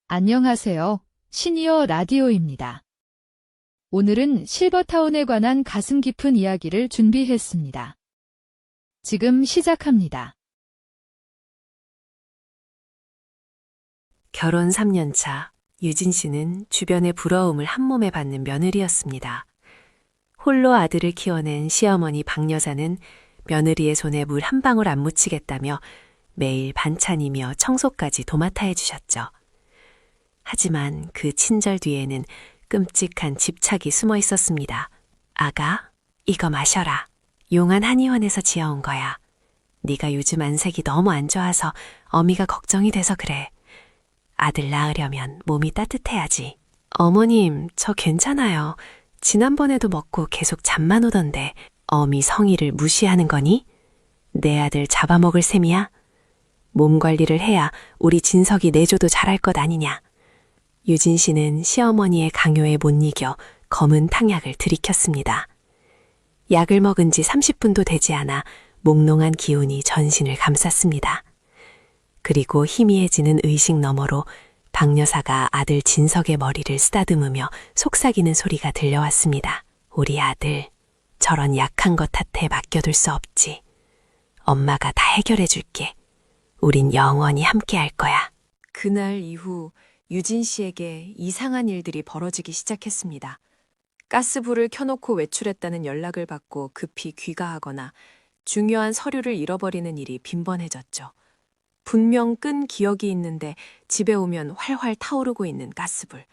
안녕하세요. 시니어 라디오입니다. 오늘은 실버타운에 관한 가슴 깊은 이야기를 준비했습니다. 지금 시작합니다. 결혼 3년 차, 유진 씨는 주변의 부러움을 한몸에 받는 며느리였습니다. 홀로 아들을 키워낸 시어머니 박 여사는 며느리의 손에 물 한 방울 안 묻히겠다며 매일 반찬이며 청소까지 도맡아 해주셨죠. 하지만 그 친절 뒤에는 끔찍한 집착이 숨어 있었습니다. 아가, 이거 마셔라. 용한 한의원에서 지어온 거야. 네가 요즘 안색이 너무 안 좋아서 어미가 걱정이 돼서 그래. 아들 낳으려면 몸이 따뜻해야지. 어머님, 저 괜찮아요. 지난번에도 먹고 계속 잠만 오던데 어미 성의를 무시하는 거니? 내 아들 잡아먹을 셈이야? 몸 관리를 해야 우리 진석이 내조도 잘할 것 아니냐. 유진 씨는 시어머니의 강요에 못 이겨 검은 탕약을 들이켰습니다. 약을 먹은 지 30분도 되지 않아 몽롱한 기운이 전신을 감쌌습니다. 그리고 희미해지는 의식 너머로 박 여사가 아들 진석의 머리를 쓰다듬으며 속삭이는 소리가 들려왔습니다. 우리 아들, 저런 약한 것 탓에 맡겨둘 수 없지. 엄마가 다 해결해 줄게. 우린 영원히 함께 할 거야. 그날 이후 유진 씨에게 이상한 일들이 벌어지기 시작했습니다. 가스불을 켜놓고 외출했다는 연락을 받고 급히 귀가하거나 중요한 서류를 잃어버리는 일이 빈번해졌죠. 분명 끈 기억이 있는데 집에 오면 활활 타오르고 있는 가스불.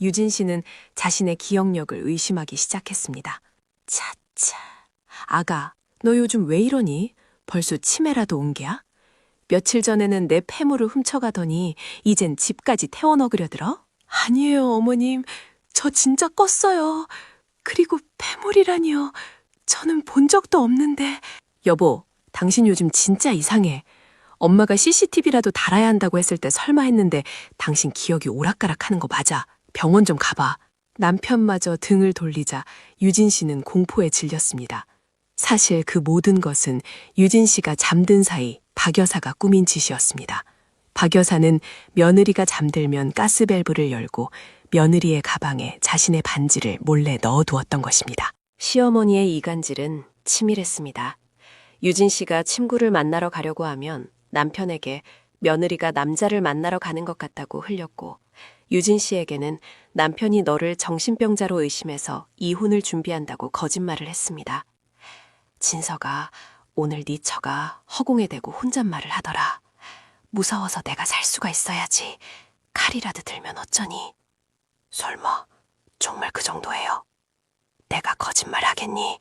유진 씨는 자신의 기억력을 의심하기 시작했습니다. 차차. 아가, 너 요즘 왜 이러니? 벌써 치매라도 온 게야? 며칠 전에는 내 폐물을 훔쳐가더니 이젠 집까지 태워 넣으려 들어? 아니에요, 어머님. 저 진짜 껐어요. 그리고 폐물이라니요. 저는 본 적도 없는데. 여보, 당신 요즘 진짜 이상해. 엄마가 CCTV라도 달아야 한다고 했을 때 설마 했는데 당신 기억이 오락가락하는 거 맞아. 병원 좀 가봐. 남편마저 등을 돌리자 유진 씨는 공포에 질렸습니다. 사실 그 모든 것은 유진 씨가 잠든 사이 박 여사가 꾸민 짓이었습니다. 박 여사는 며느리가 잠들면 가스밸브를 열고 며느리의 가방에 자신의 반지를 몰래 넣어두었던 것입니다. 시어머니의 이간질은 치밀했습니다. 유진 씨가 친구를 만나러 가려고 하면 남편에게 며느리가 남자를 만나러 가는 것 같다고 흘렸고 유진 씨에게는 남편이 너를 정신병자로 의심해서 이혼을 준비한다고 거짓말을 했습니다. 진서가 오늘 네 처가 허공에 대고 혼잣말을 하더라. 무서워서 내가 살 수가 있어야지. 칼이라도 들면 어쩌니? 설마 정말 그 정도예요? 내가 거짓말 하겠니?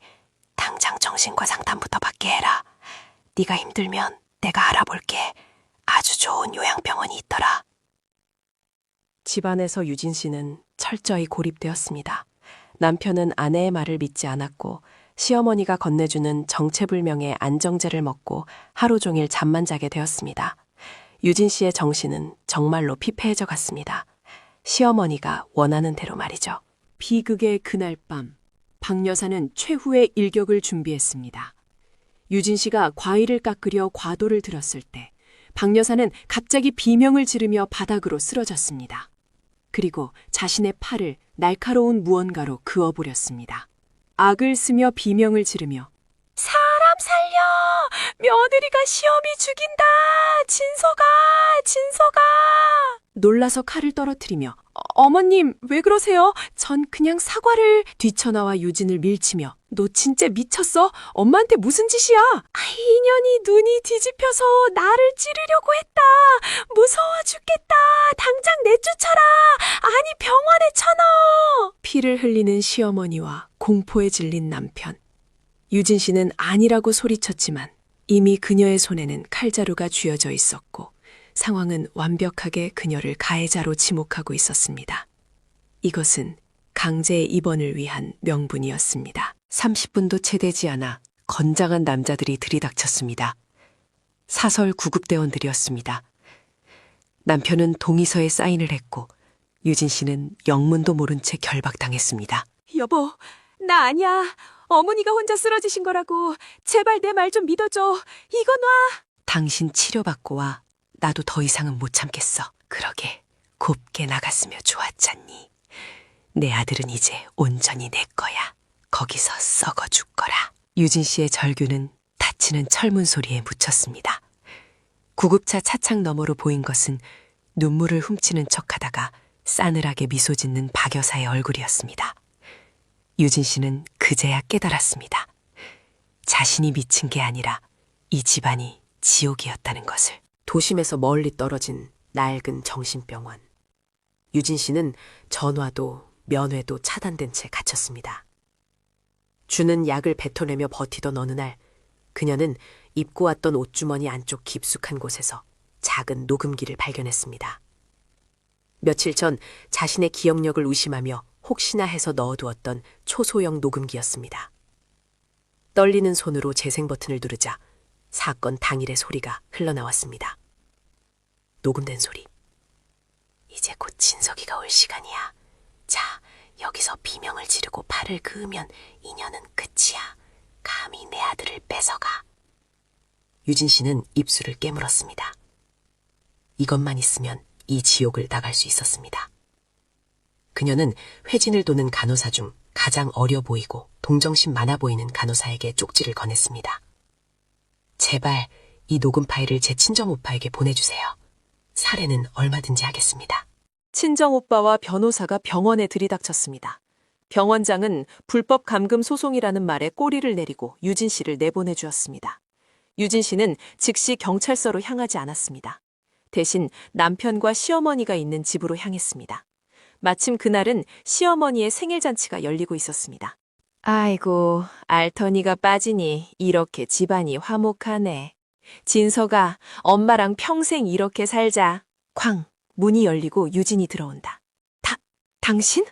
당장 정신과 상담부터 받게 해라. 네가 힘들면 내가 알아볼게. 아주 좋은 요양병원이 있더라. 집안에서 유진 씨는 철저히 고립되었습니다. 남편은 아내의 말을 믿지 않았고 시어머니가 건네주는 정체불명의 안정제를 먹고 하루 종일 잠만 자게 되었습니다. 유진 씨의 정신은 정말로 피폐해져 갔습니다. 시어머니가 원하는 대로 말이죠. 비극의 그날 밤, 박 여사는 최후의 일격을 준비했습니다. 유진 씨가 과일을 깎으려 과도를 들었을 때 박 여사는 갑자기 비명을 지르며 바닥으로 쓰러졌습니다. 그리고 자신의 팔을 날카로운 무언가로 그어버렸습니다. 악을 쓰며 비명을 지르며 사람 살려! 며느리가 시어미 죽인다! 진서가! 놀라서 칼을 떨어뜨리며 어머님 왜 그러세요? 전 그냥 사과를 뛰쳐나와 유진을 밀치며 너 진짜 미쳤어? 엄마한테 무슨 짓이야? 이년이 눈이 뒤집혀서 나를 찌르려고 했다. 무서워 죽겠다. 당장 내쫓아라. 아니 병원에 쳐넣어. 피를 흘리는 시어머니와 공포에 질린 남편. 유진 씨는 아니라고 소리쳤지만 이미 그녀의 손에는 칼자루가 쥐어져 있었고 상황은 완벽하게 그녀를 가해자로 지목하고 있었습니다. 이것은 강제 입원을 위한 명분이었습니다. 30분도 채 되지 않아 건장한 남자들이 들이닥쳤습니다. 사설 구급대원들이었습니다. 남편은 동의서에 사인을 했고 유진 씨는 영문도 모른 채 결박당했습니다. 여보, 나 아니야. 어머니가 혼자 쓰러지신 거라고. 제발 내 말 좀 믿어줘. 이거 놔. 당신 치료받고 와. 나도 더 이상은 못 참겠어. 그러게 곱게 나갔으며 좋았잖니. 내 아들은 이제 온전히 내 거야. 거기서 썩어 죽거라. 유진 씨의 절규는 닫히는 철문 소리에 묻혔습니다. 구급차 차창 너머로 보인 것은 눈물을 훔치는 척하다가 싸늘하게 미소 짓는 박 여사의 얼굴이었습니다. 유진 씨는 그제야 깨달았습니다. 자신이 미친 게 아니라 이 집안이 지옥이었다는 것을. 도심에서 멀리 떨어진 낡은 정신병원. 유진 씨는 전화도 면회도 차단된 채 갇혔습니다. 주는 약을 뱉어내며 버티던 어느 날 그녀는 입고 왔던 옷주머니 안쪽 깊숙한 곳에서 작은 녹음기를 발견했습니다. 며칠 전 자신의 기억력을 의심하며 혹시나 해서 넣어두었던 초소형 녹음기였습니다. 떨리는 손으로 재생 버튼을 누르자 사건 당일의 소리가 흘러나왔습니다. 녹음된 소리. 이제 곧 진석이가 올 시간이야. 자, 여기서 비명을 지르고 팔을 그으면 인연은 끝이야. 감히 내 아들을 뺏어가. 유진 씨는 입술을 깨물었습니다. 이것만 있으면 이 지옥을 나갈 수 있었습니다. 그녀는 회진을 도는 간호사 중 가장 어려 보이고 동정심 많아 보이는 간호사에게 쪽지를 건넸습니다. 제발 이 녹음 파일을 제 친정오빠에게 보내주세요. 살해는 얼마든지 하겠습니다. 친정오빠와 변호사가 병원에 들이닥쳤습니다. 병원장은 불법 감금 소송이라는 말에 꼬리를 내리고 유진 씨를 내보내주었습니다. 유진 씨는 즉시 경찰서로 향하지 않았습니다. 대신 남편과 시어머니가 있는 집으로 향했습니다. 마침 그날은 시어머니의 생일잔치가 열리고 있었습니다. 아이고, 알터니가 빠지니 이렇게 집안이 화목하네. 진서가 엄마랑 평생 이렇게 살자. 쾅, 문이 열리고 유진이 들어온다. 당신?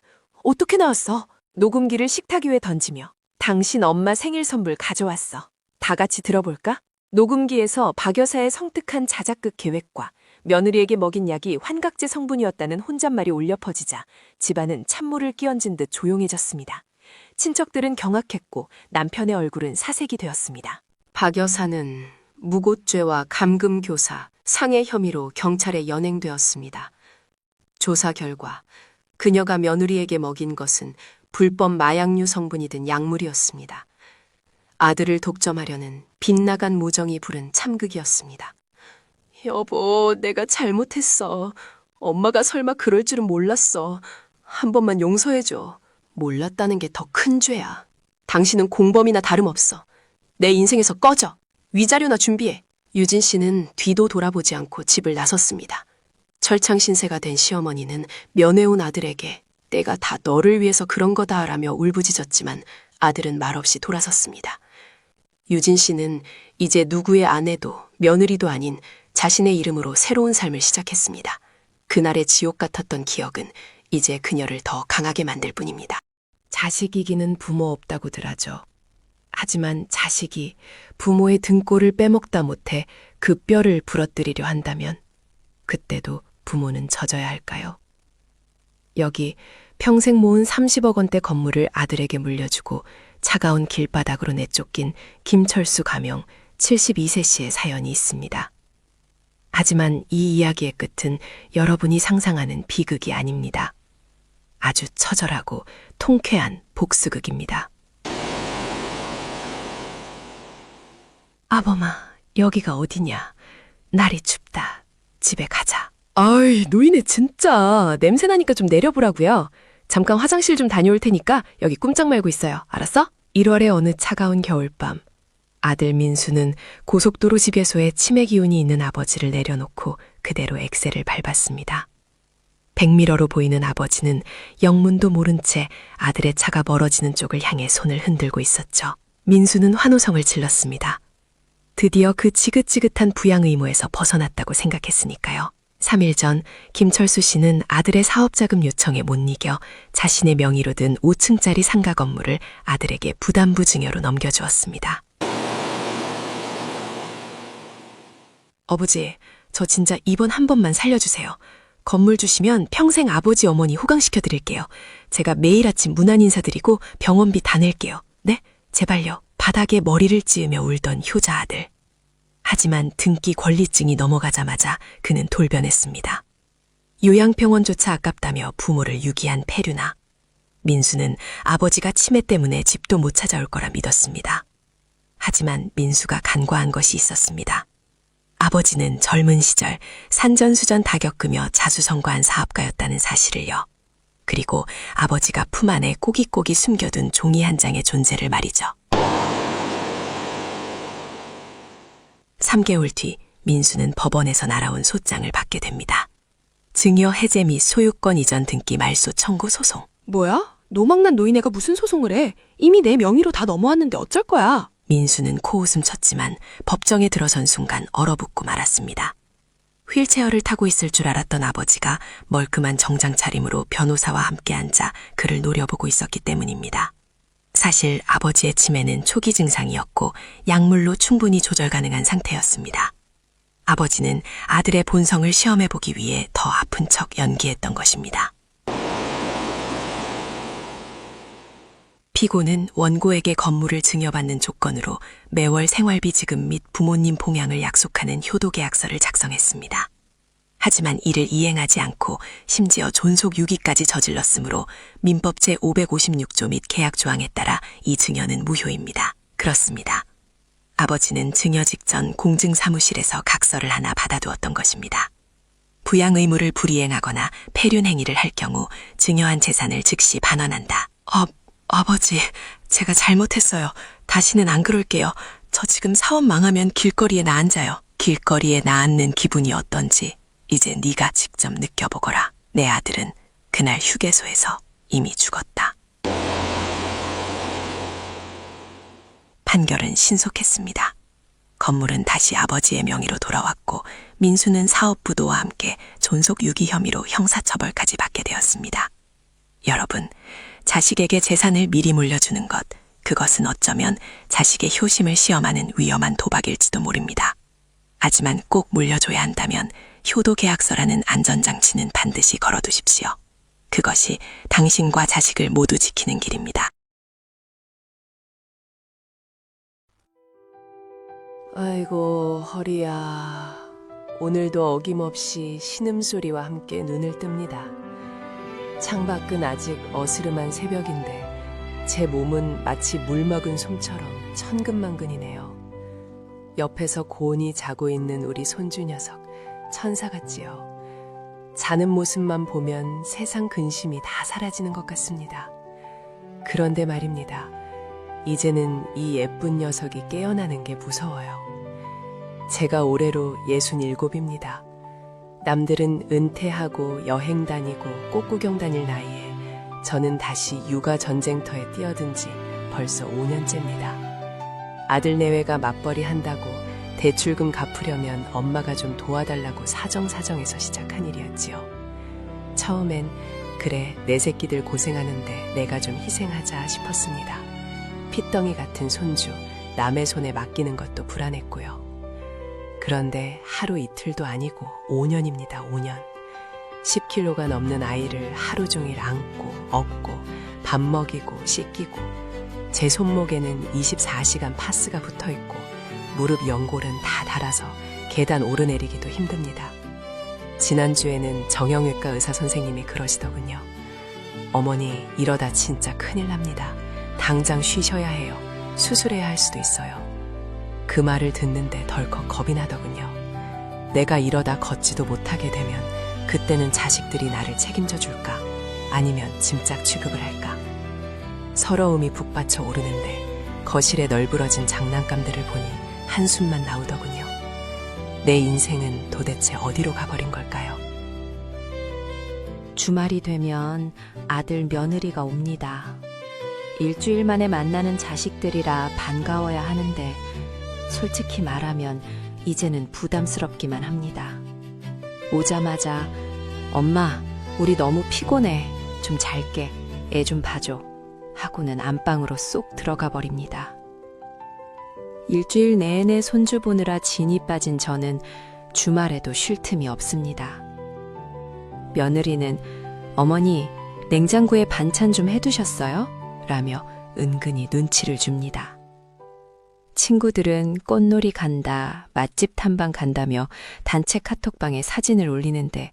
어떻게 나왔어? 녹음기를 식탁 위에 던지며 당신 엄마 생일 선물 가져왔어. 다 같이 들어볼까? 녹음기에서 박 여사의 성특한 자작극 계획과 며느리에게 먹인 약이 환각제 성분이었다는 혼잣말이 울려 퍼지자 집안은 찬물을 끼얹은 듯 조용해졌습니다. 친척들은 경악했고 남편의 얼굴은 사색이 되었습니다. 박 여사는 무고죄와 감금교사, 상해 혐의로 경찰에 연행되었습니다. 조사 결과 그녀가 며느리에게 먹인 것은 불법 마약류 성분이 든 약물이었습니다. 아들을 독점하려는 빗나간 무정이 부른 참극이었습니다. 여보, 내가 잘못했어. 엄마가 설마 그럴 줄은 몰랐어. 한 번만 용서해줘. 몰랐다는 게 더 큰 죄야. 당신은 공범이나 다름없어. 내 인생에서 꺼져. 위자료나 준비해. 유진 씨는 뒤도 돌아보지 않고 집을 나섰습니다. 철창신세가 된 시어머니는 면회온 아들에게 내가 다 너를 위해서 그런 거다라며 울부짖었지만 아들은 말없이 돌아섰습니다. 유진 씨는 이제 누구의 아내도 며느리도 아닌 자신의 이름으로 새로운 삶을 시작했습니다. 그날의 지옥 같았던 기억은 이제 그녀를 더 강하게 만들 뿐입니다. 자식 이기는 부모 없다고들 하죠. 하지만 자식이 부모의 등골을 빼먹다 못해 그 뼈를 부러뜨리려 한다면 그때도 부모는 져져야 할까요? 여기 평생 모은 30억 원대 건물을 아들에게 물려주고 차가운 길바닥으로 내쫓긴 김철수 가명 72세 씨의 사연이 있습니다. 하지만 이 이야기의 끝은 여러분이 상상하는 비극이 아닙니다. 아주 처절하고 통쾌한 복수극입니다. 아범아, 여기가 어디냐? 날이 춥다. 집에 가자. 아이, 노인네 진짜. 냄새나니까 좀 내려보라고요. 잠깐 화장실 좀 다녀올 테니까 여기 꼼짝 말고 있어요. 알았어? 1월의 어느 차가운 겨울밤, 아들 민수는 고속도로 지배소에 치매 기운이 있는 아버지를 내려놓고 그대로 엑셀을 밟았습니다. 백미러로 보이는 아버지는 영문도 모른 채 아들의 차가 멀어지는 쪽을 향해 손을 흔들고 있었죠. 민수는 환호성을 질렀습니다. 드디어 그 지긋지긋한 부양 의무에서 벗어났다고 생각했으니까요. 3일 전 김철수 씨는 아들의 사업자금 요청에 못 이겨 자신의 명의로 든 5층짜리 상가 건물을 아들에게 부담부 증여로 넘겨주었습니다. 아버지, 저 진짜 이번 한 번만 살려주세요. 건물 주시면 평생 아버지 어머니 호강시켜드릴게요. 제가 매일 아침 문안 인사드리고 병원비 다 낼게요. 네? 제발요. 바닥에 머리를 찌으며 울던 효자 아들. 하지만 등기 권리증이 넘어가자마자 그는 돌변했습니다. 요양병원조차 아깝다며 부모를 유기한 폐륜아. 민수는 아버지가 치매 때문에 집도 못 찾아올 거라 믿었습니다. 하지만 민수가 간과한 것이 있었습니다. 아버지는 젊은 시절 산전수전 다 겪으며 자수성가한 사업가였다는 사실을요. 그리고 아버지가 품 안에 꼬깃꼬깃 숨겨둔 종이 한 장의 존재를 말이죠. 3개월 뒤 민수는 법원에서 날아온 소장을 받게 됩니다. 증여 해제 및 소유권 이전 등기 말소 청구 소송. 뭐야? 노망난 노인네가 무슨 소송을 해? 이미 내 명의로 다 넘어왔는데 어쩔 거야? 민수는 코웃음 쳤지만 법정에 들어선 순간 얼어붙고 말았습니다. 휠체어를 타고 있을 줄 알았던 아버지가 멀끔한 정장 차림으로 변호사와 함께 앉아 그를 노려보고 있었기 때문입니다. 사실 아버지의 치매는 초기 증상이었고 약물로 충분히 조절 가능한 상태였습니다. 아버지는 아들의 본성을 시험해보기 위해 더 아픈 척 연기했던 것입니다. 피고는 원고에게 건물을 증여받는 조건으로 매월 생활비 지급 및 부모님 봉양을 약속하는 효도계약서를 작성했습니다. 하지만 이를 이행하지 않고 심지어 존속 유기까지 저질렀으므로 민법 제556조 및 계약조항에 따라 이 증여는 무효입니다. 그렇습니다. 아버지는 증여 직전 공증사무실에서 각서를 하나 받아두었던 것입니다. 부양 의무를 불이행하거나 폐륜 행위를 할 경우 증여한 재산을 즉시 반환한다. 아버지, 제가 잘못했어요. 다시는 안 그럴게요. 저 지금 사업 망하면 길거리에 나앉아요. 길거리에 나앉는 기분이 어떤지 이제 네가 직접 느껴보거라. 내 아들은 그날 휴게소에서 이미 죽었다. 판결은 신속했습니다. 건물은 다시 아버지의 명의로 돌아왔고 민수는 사업부도와 함께 존속 유기 혐의로 형사처벌까지 받게 되었습니다. 여러분, 자식에게 재산을 미리 물려주는 것, 그것은 어쩌면 자식의 효심을 시험하는 위험한 도박일지도 모릅니다. 하지만 꼭 물려줘야 한다면 효도계약서라는 안전장치는 반드시 걸어두십시오. 그것이 당신과 자식을 모두 지키는 길입니다. 아이고, 허리야. 오늘도 어김없이 신음소리와 함께 눈을 뜹니다. 창밖은 아직 어스름한 새벽인데 제 몸은 마치 물먹은 솜처럼 천근만근이네요. 옆에서 고온히 자고 있는 우리 손주 녀석, 천사 같지요. 자는 모습만 보면 세상 근심이 다 사라지는 것 같습니다. 그런데 말입니다. 이제는 이 예쁜 녀석이 깨어나는 게 무서워요. 제가 올해로 67입니다. 남들은 은퇴하고 여행 다니고 꽃구경 다닐 나이에 저는 다시 육아 전쟁터에 뛰어든 지 벌써 5년째입니다. 아들 내외가 맞벌이 한다고 대출금 갚으려면 엄마가 좀 도와달라고 사정사정해서 시작한 일이었지요. 처음엔 그래 내 새끼들 고생하는데 내가 좀 희생하자 싶었습니다. 핏덩이 같은 손주 남의 손에 맡기는 것도 불안했고요. 그런데 하루 이틀도 아니고 5년입니다. 5년. 10kg가 넘는 아이를 하루 종일 안고 업고 밥 먹이고 씻기고 제 손목에는 24시간 파스가 붙어있고 무릎 연골은 다 닳아서 계단 오르내리기도 힘듭니다. 지난주에는 정형외과 의사 선생님이 그러시더군요. 어머니 이러다 진짜 큰일 납니다. 당장 쉬셔야 해요. 수술해야 할 수도 있어요. 그 말을 듣는데 덜컥 겁이 나더군요. 내가 이러다 걷지도 못하게 되면 그때는 자식들이 나를 책임져 줄까? 아니면 짐짝 취급을 할까? 서러움이 북받쳐 오르는데 거실에 널브러진 장난감들을 보니 한숨만 나오더군요. 내 인생은 도대체 어디로 가버린 걸까요? 주말이 되면 아들 며느리가 옵니다. 일주일 만에 만나는 자식들이라 반가워야 하는데 솔직히 말하면 이제는 부담스럽기만 합니다. 오자마자 엄마, 우리 너무 피곤해. 좀 잘게. 애 좀 봐줘. 하고는 안방으로 쏙 들어가 버립니다. 일주일 내내 손주 보느라 진이 빠진 저는 주말에도 쉴 틈이 없습니다. 며느리는 어머니, 냉장고에 반찬 좀 해두셨어요? 라며 은근히 눈치를 줍니다. 친구들은 꽃놀이 간다, 맛집 탐방 간다며 단체 카톡방에 사진을 올리는데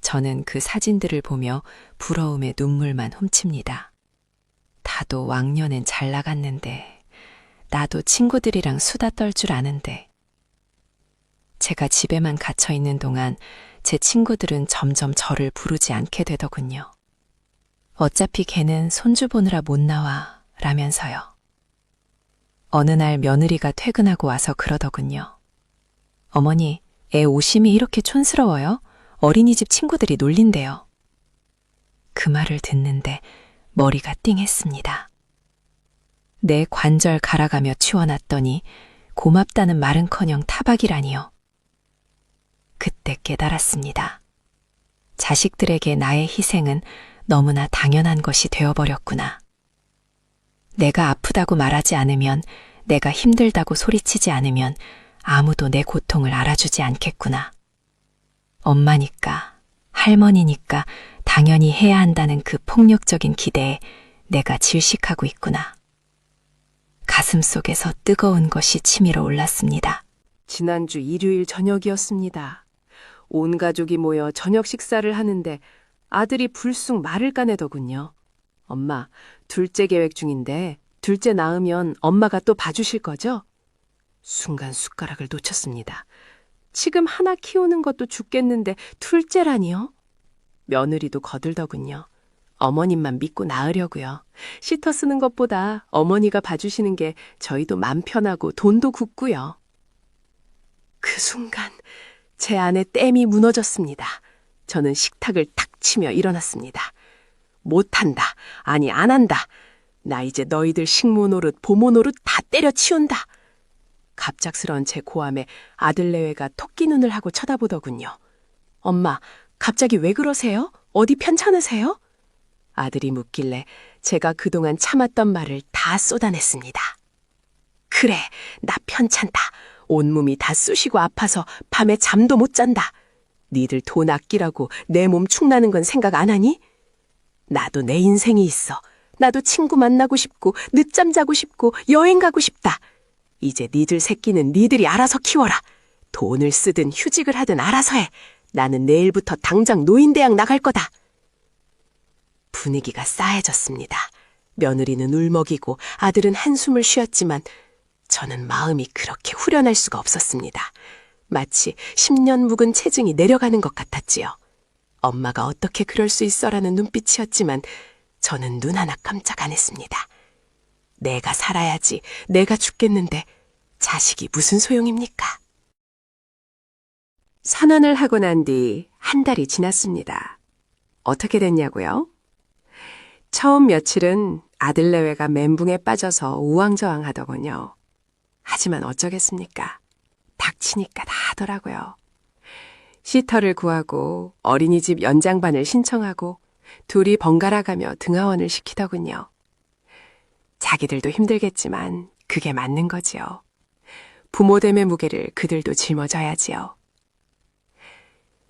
저는 그 사진들을 보며 부러움에 눈물만 훔칩니다. 다도 왕년엔 잘 나갔는데, 나도 친구들이랑 수다 떨 줄 아는데. 제가 집에만 갇혀 있는 동안 제 친구들은 점점 저를 부르지 않게 되더군요. 어차피 걔는 손주 보느라 못 나와 라면서요. 어느 날 며느리가 퇴근하고 와서 그러더군요. 어머니, 애 오심이 이렇게 촌스러워요? 어린이집 친구들이 놀린대요. 그 말을 듣는데 머리가 띵했습니다. 내 관절 갈아가며 치워놨더니 고맙다는 말은커녕 타박이라니요. 그때 깨달았습니다. 자식들에게 나의 희생은 너무나 당연한 것이 되어버렸구나. 내가 아프다고 말하지 않으면, 내가 힘들다고 소리치지 않으면 아무도 내 고통을 알아주지 않겠구나. 엄마니까, 할머니니까 당연히 해야 한다는 그 폭력적인 기대에 내가 질식하고 있구나. 가슴 속에서 뜨거운 것이 치밀어 올랐습니다. 지난주 일요일 저녁이었습니다. 온 가족이 모여 저녁 식사를 하는데 아들이 불쑥 말을 까내더군요. 엄마, 둘째 계획 중인데 둘째 낳으면 엄마가 또 봐주실 거죠? 순간 숟가락을 놓쳤습니다. 지금 하나 키우는 것도 죽겠는데 둘째라니요? 며느리도 거들더군요. 어머님만 믿고 낳으려고요. 시터 쓰는 것보다 어머니가 봐주시는 게 저희도 맘 편하고 돈도 굳고요. 그 순간 제 안에 댐이 무너졌습니다. 저는 식탁을 탁 치며 일어났습니다. 못한다. 아니 안 한다. 나 이제 너희들 식모 노릇, 보모 노릇 다 때려치운다. 갑작스러운 제 고함에 아들 내외가 토끼 눈을 하고 쳐다보더군요. 엄마, 갑자기 왜 그러세요? 어디 편찮으세요? 아들이 묻길래 제가 그동안 참았던 말을 다 쏟아냈습니다. 그래, 나 편찮다. 온몸이 다 쑤시고 아파서 밤에 잠도 못 잔다. 니들 돈 아끼라고 내 몸 축나는 건 생각 안 하니? 나도 내 인생이 있어. 나도 친구 만나고 싶고 늦잠 자고 싶고 여행 가고 싶다. 이제 니들 새끼는 니들이 알아서 키워라. 돈을 쓰든 휴직을 하든 알아서 해. 나는 내일부터 당장 노인대학 나갈 거다. 분위기가 싸해졌습니다. 며느리는 울먹이고 아들은 한숨을 쉬었지만 저는 마음이 그렇게 후련할 수가 없었습니다. 마치 10년 묵은 체증이 내려가는 것 같았지요. 엄마가 어떻게 그럴 수 있어라는 눈빛이었지만 저는 눈 하나 깜짝 안 했습니다. 내가 살아야지, 내가 죽겠는데 자식이 무슨 소용입니까? 산원을 하고 난 뒤 한 달이 지났습니다. 어떻게 됐냐고요? 처음 며칠은 아들 내외가 멘붕에 빠져서 우왕좌왕하더군요. 하지만 어쩌겠습니까? 닥치니까 다 하더라고요. 시터를 구하고 어린이집 연장반을 신청하고 둘이 번갈아가며 등하원을 시키더군요. 자기들도 힘들겠지만 그게 맞는 거지요. 부모됨의 무게를 그들도 짊어져야지요.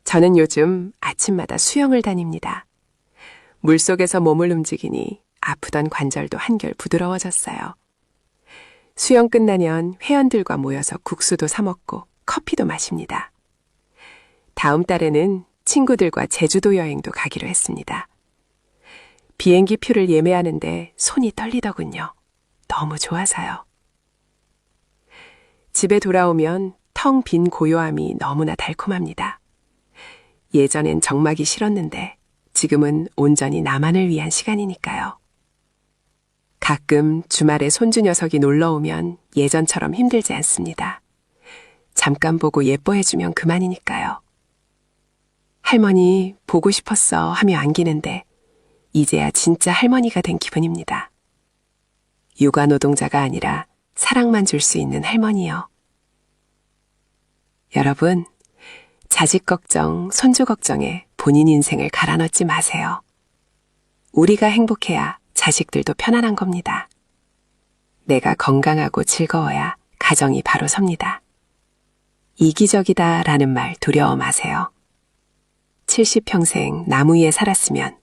저는 요즘 아침마다 수영을 다닙니다. 물속에서 몸을 움직이니 아프던 관절도 한결 부드러워졌어요. 수영 끝나면 회원들과 모여서 국수도 사 먹고 커피도 마십니다. 다음 달에는 친구들과 제주도 여행도 가기로 했습니다. 비행기 표를 예매하는데 손이 떨리더군요. 너무 좋아서요. 집에 돌아오면 텅 빈 고요함이 너무나 달콤합니다. 예전엔 정막이 싫었는데 지금은 온전히 나만을 위한 시간이니까요. 가끔 주말에 손주 녀석이 놀러 오면 예전처럼 힘들지 않습니다. 잠깐 보고 예뻐해주면 그만이니까요. 할머니 보고 싶었어 하며 안기는데 이제야 진짜 할머니가 된 기분입니다. 육아 노동자가 아니라 사랑만 줄 수 있는 할머니요. 여러분, 자식 걱정, 손주 걱정에 본인 인생을 갈아넣지 마세요. 우리가 행복해야 자식들도 편안한 겁니다. 내가 건강하고 즐거워야 가정이 바로 섭니다. 이기적이다 라는 말 두려워 마세요. 70평생 나무 위에 살았으면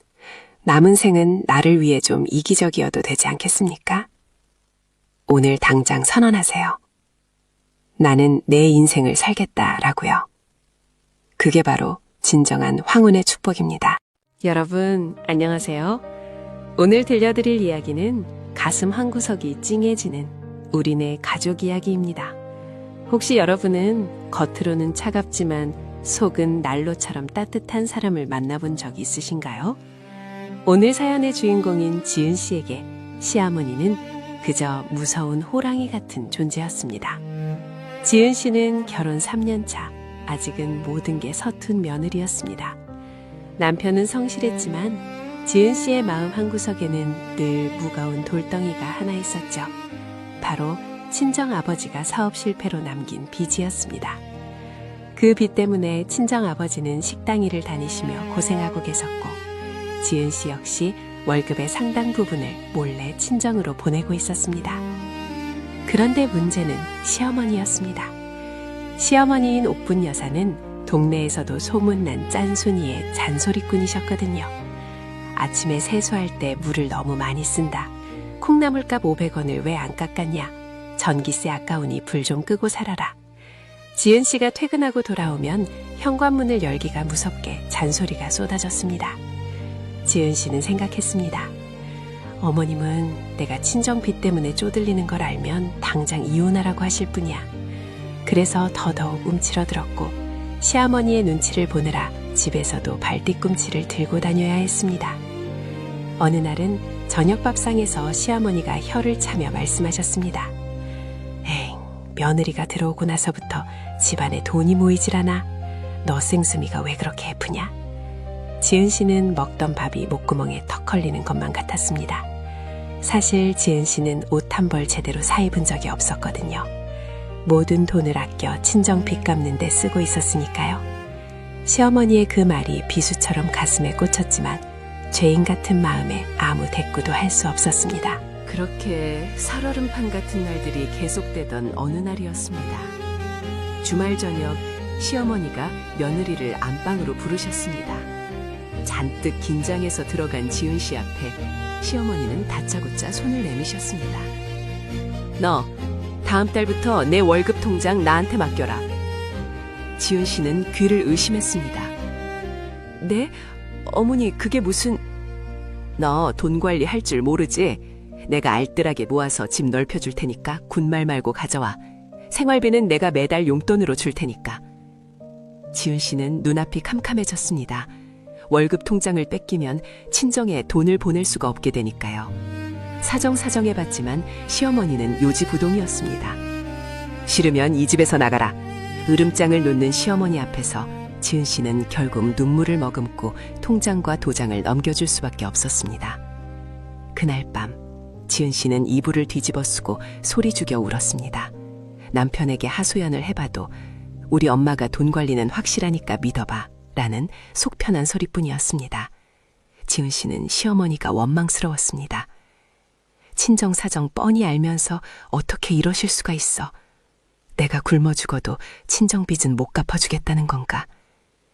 남은 생은 나를 위해 좀 이기적이어도 되지 않겠습니까? 오늘 당장 선언하세요. 나는 내 인생을 살겠다라고요. 그게 바로 진정한 황혼의 축복입니다. 여러분, 안녕하세요. 오늘 들려드릴 이야기는 가슴 한구석이 찡해지는 우리네 가족 이야기입니다. 혹시 여러분은 겉으로는 차갑지만 속은 난로처럼 따뜻한 사람을 만나본 적 있으신가요? 오늘 사연의 주인공인 지은 씨에게 시어머니는 그저 무서운 호랑이 같은 존재였습니다. 지은 씨는 결혼 3년 차, 아직은 모든 게 서툰 며느리였습니다. 남편은 성실했지만 지은 씨의 마음 한구석에는 늘 무거운 돌덩이가 하나 있었죠. 바로 친정아버지가 사업 실패로 남긴 빚이었습니다. 그 빚 때문에 친정아버지는 식당 일을 다니시며 고생하고 계셨고 지은 씨 역시 월급의 상당 부분을 몰래 친정으로 보내고 있었습니다. 그런데 문제는 시어머니였습니다. 시어머니인 옥분 여사는 동네에서도 소문난 짠순이의 잔소리꾼이셨거든요. 아침에 세수할 때 물을 너무 많이 쓴다. 콩나물값 500원을 왜 안 깎았냐. 전기세 아까우니 불 좀 끄고 살아라. 지은 씨가 퇴근하고 돌아오면 현관문을 열기가 무섭게 잔소리가 쏟아졌습니다. 지은 씨는 생각했습니다. 어머님은 내가 친정 빚 때문에 쪼들리는 걸 알면 당장 이혼하라고 하실 뿐이야. 그래서 더더욱 움츠러들었고 시어머니의 눈치를 보느라 집에서도 발뒤꿈치를 들고 다녀야 했습니다. 어느 날은 저녁 밥상에서 시어머니가 혀를 차며 말씀하셨습니다. 에잉, 며느리가 들어오고 나서부터 집안에 돈이 모이질 않아. 너 쌩수미가 왜 그렇게 예쁘냐? 지은 씨는 먹던 밥이 목구멍에 턱 걸리는 것만 같았습니다. 사실 지은 씨는 옷 한 벌 제대로 사입은 적이 없었거든요. 모든 돈을 아껴 친정 빚 갚는 데 쓰고 있었으니까요. 시어머니의 그 말이 비수처럼 가슴에 꽂혔지만 죄인 같은 마음에 아무 대꾸도 할 수 없었습니다. 그렇게 살얼음판 같은 날들이 계속되던 어느 날이었습니다. 주말 저녁 시어머니가 며느리를 안방으로 부르셨습니다. 잔뜩 긴장해서 들어간 지은 씨 앞에 시어머니는 다짜고짜 손을 내미셨습니다. 너 다음 달부터 내 월급 통장 나한테 맡겨라. 지은 씨는 귀를 의심했습니다. 네? 어머니 그게 무슨... 너 돈 관리할 줄 모르지? 내가 알뜰하게 모아서 집 넓혀줄 테니까 군말 말고 가져와. 생활비는 내가 매달 용돈으로 줄 테니까. 지은 씨는 눈앞이 캄캄해졌습니다. 월급 통장을 뺏기면 친정에 돈을 보낼 수가 없게 되니까요. 사정해봤지만 시어머니는 요지부동이었습니다. 싫으면 이 집에서 나가라. 으름장을 놓는 시어머니 앞에서 지은 씨는 결국 눈물을 머금고 통장과 도장을 넘겨줄 수밖에 없었습니다. 그날 밤 지은 씨는 이불을 뒤집어 쓰고 소리 죽여 울었습니다. 남편에게 하소연을 해봐도 우리 엄마가 돈 관리는 확실하니까 믿어봐 라는 속 편한 소리뿐이었습니다. 지은 씨는 시어머니가 원망스러웠습니다. 친정 사정 뻔히 알면서 어떻게 이러실 수가 있어. 내가 굶어 죽어도 친정 빚은 못 갚아주겠다는 건가.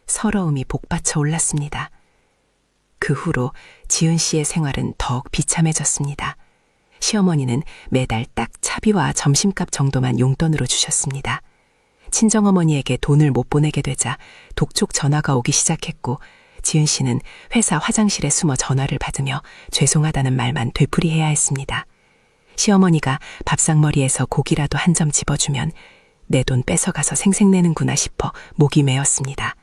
서러움이 복받쳐 올랐습니다. 그 후로 지은 씨의 생활은 더욱 비참해졌습니다. 시어머니는 매달 딱 차비와 점심값 정도만 용돈으로 주셨습니다. 친정어머니에게 돈을 못 보내게 되자 독촉 전화가 오기 시작했고 지은 씨는 회사 화장실에 숨어 전화를 받으며 죄송하다는 말만 되풀이해야 했습니다. 시어머니가 밥상머리에서 고기라도 한 점 집어주면 내 돈 뺏어가서 생색내는구나 싶어 목이 메었습니다.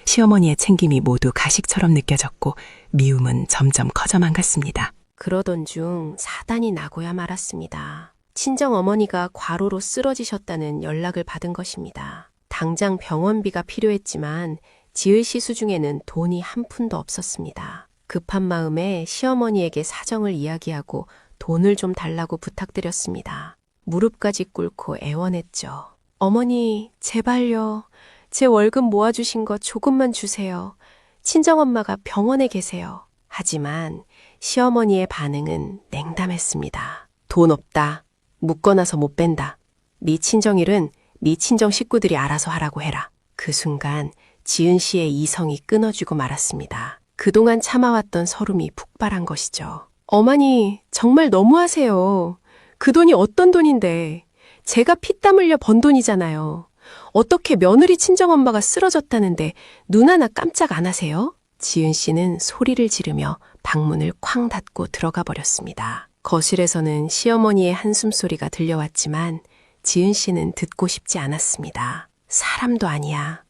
시어머니의 챙김이 모두 가식처럼 느껴졌고 미움은 점점 커져만 갔습니다. 그러던 중 사단이 나고야 말았습니다. 친정어머니가 과로로 쓰러지셨다는 연락을 받은 것입니다. 당장 병원비가 필요했지만 지을 씨 수중에는 돈이 한 푼도 없었습니다. 급한 마음에 시어머니에게 사정을 이야기하고 돈을 좀 달라고 부탁드렸습니다. 무릎까지 꿇고 애원했죠. 어머니, 제발요. 제 월급 모아주신 거 조금만 주세요. 친정엄마가 병원에 계세요. 하지만 시어머니의 반응은 냉담했습니다. 돈 없다. 묶어놔서 못 뺀다. 네 친정일은 네 친정 식구들이 알아서 하라고 해라. 그 순간 지은 씨의 이성이 끊어지고 말았습니다. 그동안 참아왔던 서름이 폭발한 것이죠. 어머니, 정말 너무하세요. 그 돈이 어떤 돈인데 제가 피땀 흘려 번 돈이잖아요. 어떻게 며느리 친정엄마가 쓰러졌다는데 눈 하나 깜짝 안 하세요? 지은 씨는 소리를 지르며 방문을 쾅 닫고 들어가 버렸습니다. 거실에서는 시어머니의 한숨소리가 들려왔지만 지은 씨는 듣고 싶지 않았습니다. 사람도 아니야.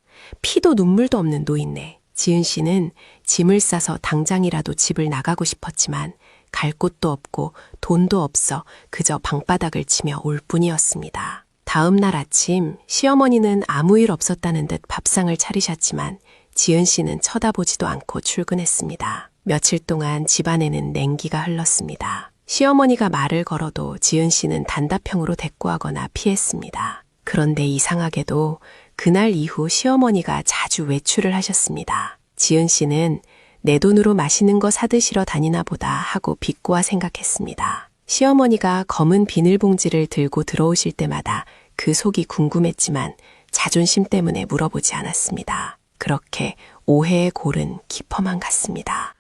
피도 눈물도 없는 노인네. 지은 씨는 짐을 싸서 당장이라도 집을 나가고 싶었지만 갈 곳도 없고 돈도 없어 그저 방바닥을 치며 올 뿐이었습니다. 다음 날 아침 시어머니는 아무 일 없었다는 듯 밥상을 차리셨지만 지은 씨는 쳐다보지도 않고 출근했습니다. 며칠 동안 집안에는 냉기가 흘렀습니다. 시어머니가 말을 걸어도 지은 씨는 단답형으로 대꾸하거나 피했습니다. 그런데 이상하게도 그날 이후 시어머니가 자주 외출을 하셨습니다. 지은 씨는 내 돈으로 맛있는 거 사드시러 다니나 보다 하고 비꼬아 생각했습니다. 시어머니가 검은 비닐봉지를 들고 들어오실 때마다 그 속이 궁금했지만 자존심 때문에 물어보지 않았습니다. 그렇게 오해의 골은 깊어만 갔습니다.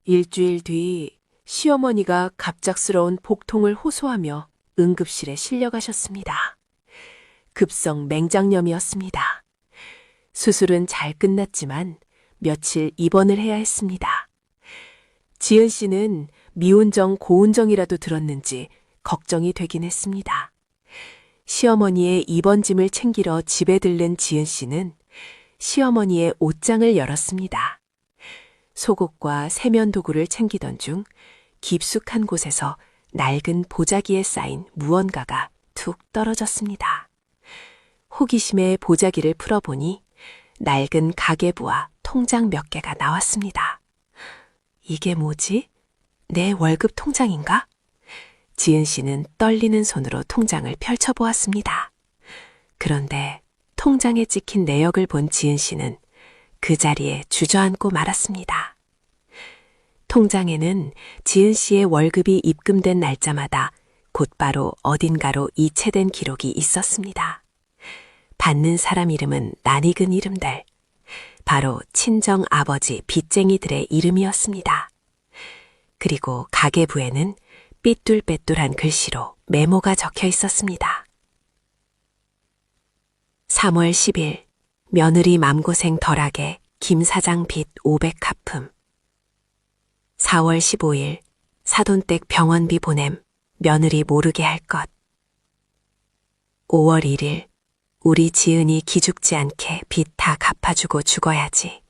일주일 뒤 시어머니가 갑작스러운 복통을 호소하며 응급실에 실려가셨습니다. 급성 맹장염이었습니다. 수술은 잘 끝났지만 며칠 입원을 해야 했습니다. 지은 씨는 미운정 고운정이라도 들었는지 걱정이 되긴 했습니다. 시어머니의 입원짐을 챙기러 집에 들른 지은 씨는 시어머니의 옷장을 열었습니다. 속옷과 세면 도구를 챙기던 중 깊숙한 곳에서 낡은 보자기에 쌓인 무언가가 툭 떨어졌습니다. 호기심에 보자기를 풀어보니 낡은 가계부와 통장 몇 개가 나왔습니다. 이게 뭐지? 내 월급 통장인가? 지은 씨는 떨리는 손으로 통장을 펼쳐보았습니다. 그런데 통장에 찍힌 내역을 본 지은 씨는 그 자리에 주저앉고 말았습니다. 통장에는 지은 씨의 월급이 입금된 날짜마다 곧바로 어딘가로 이체된 기록이 있었습니다. 받는 사람 이름은 낯익은 이름들, 바로 친정 아버지 빚쟁이들의 이름이었습니다. 그리고 가계부에는 삐뚤빼뚤한 글씨로 메모가 적혀 있었습니다. 3월 10일 며느리 맘고생 덜하게 김 사장 빚 500 갚음. 4월 15일 사돈댁 병원비 보냄 며느리 모르게 할 것. 5월 1일 우리 지은이 기죽지 않게 빚 다 갚아주고 죽어야지.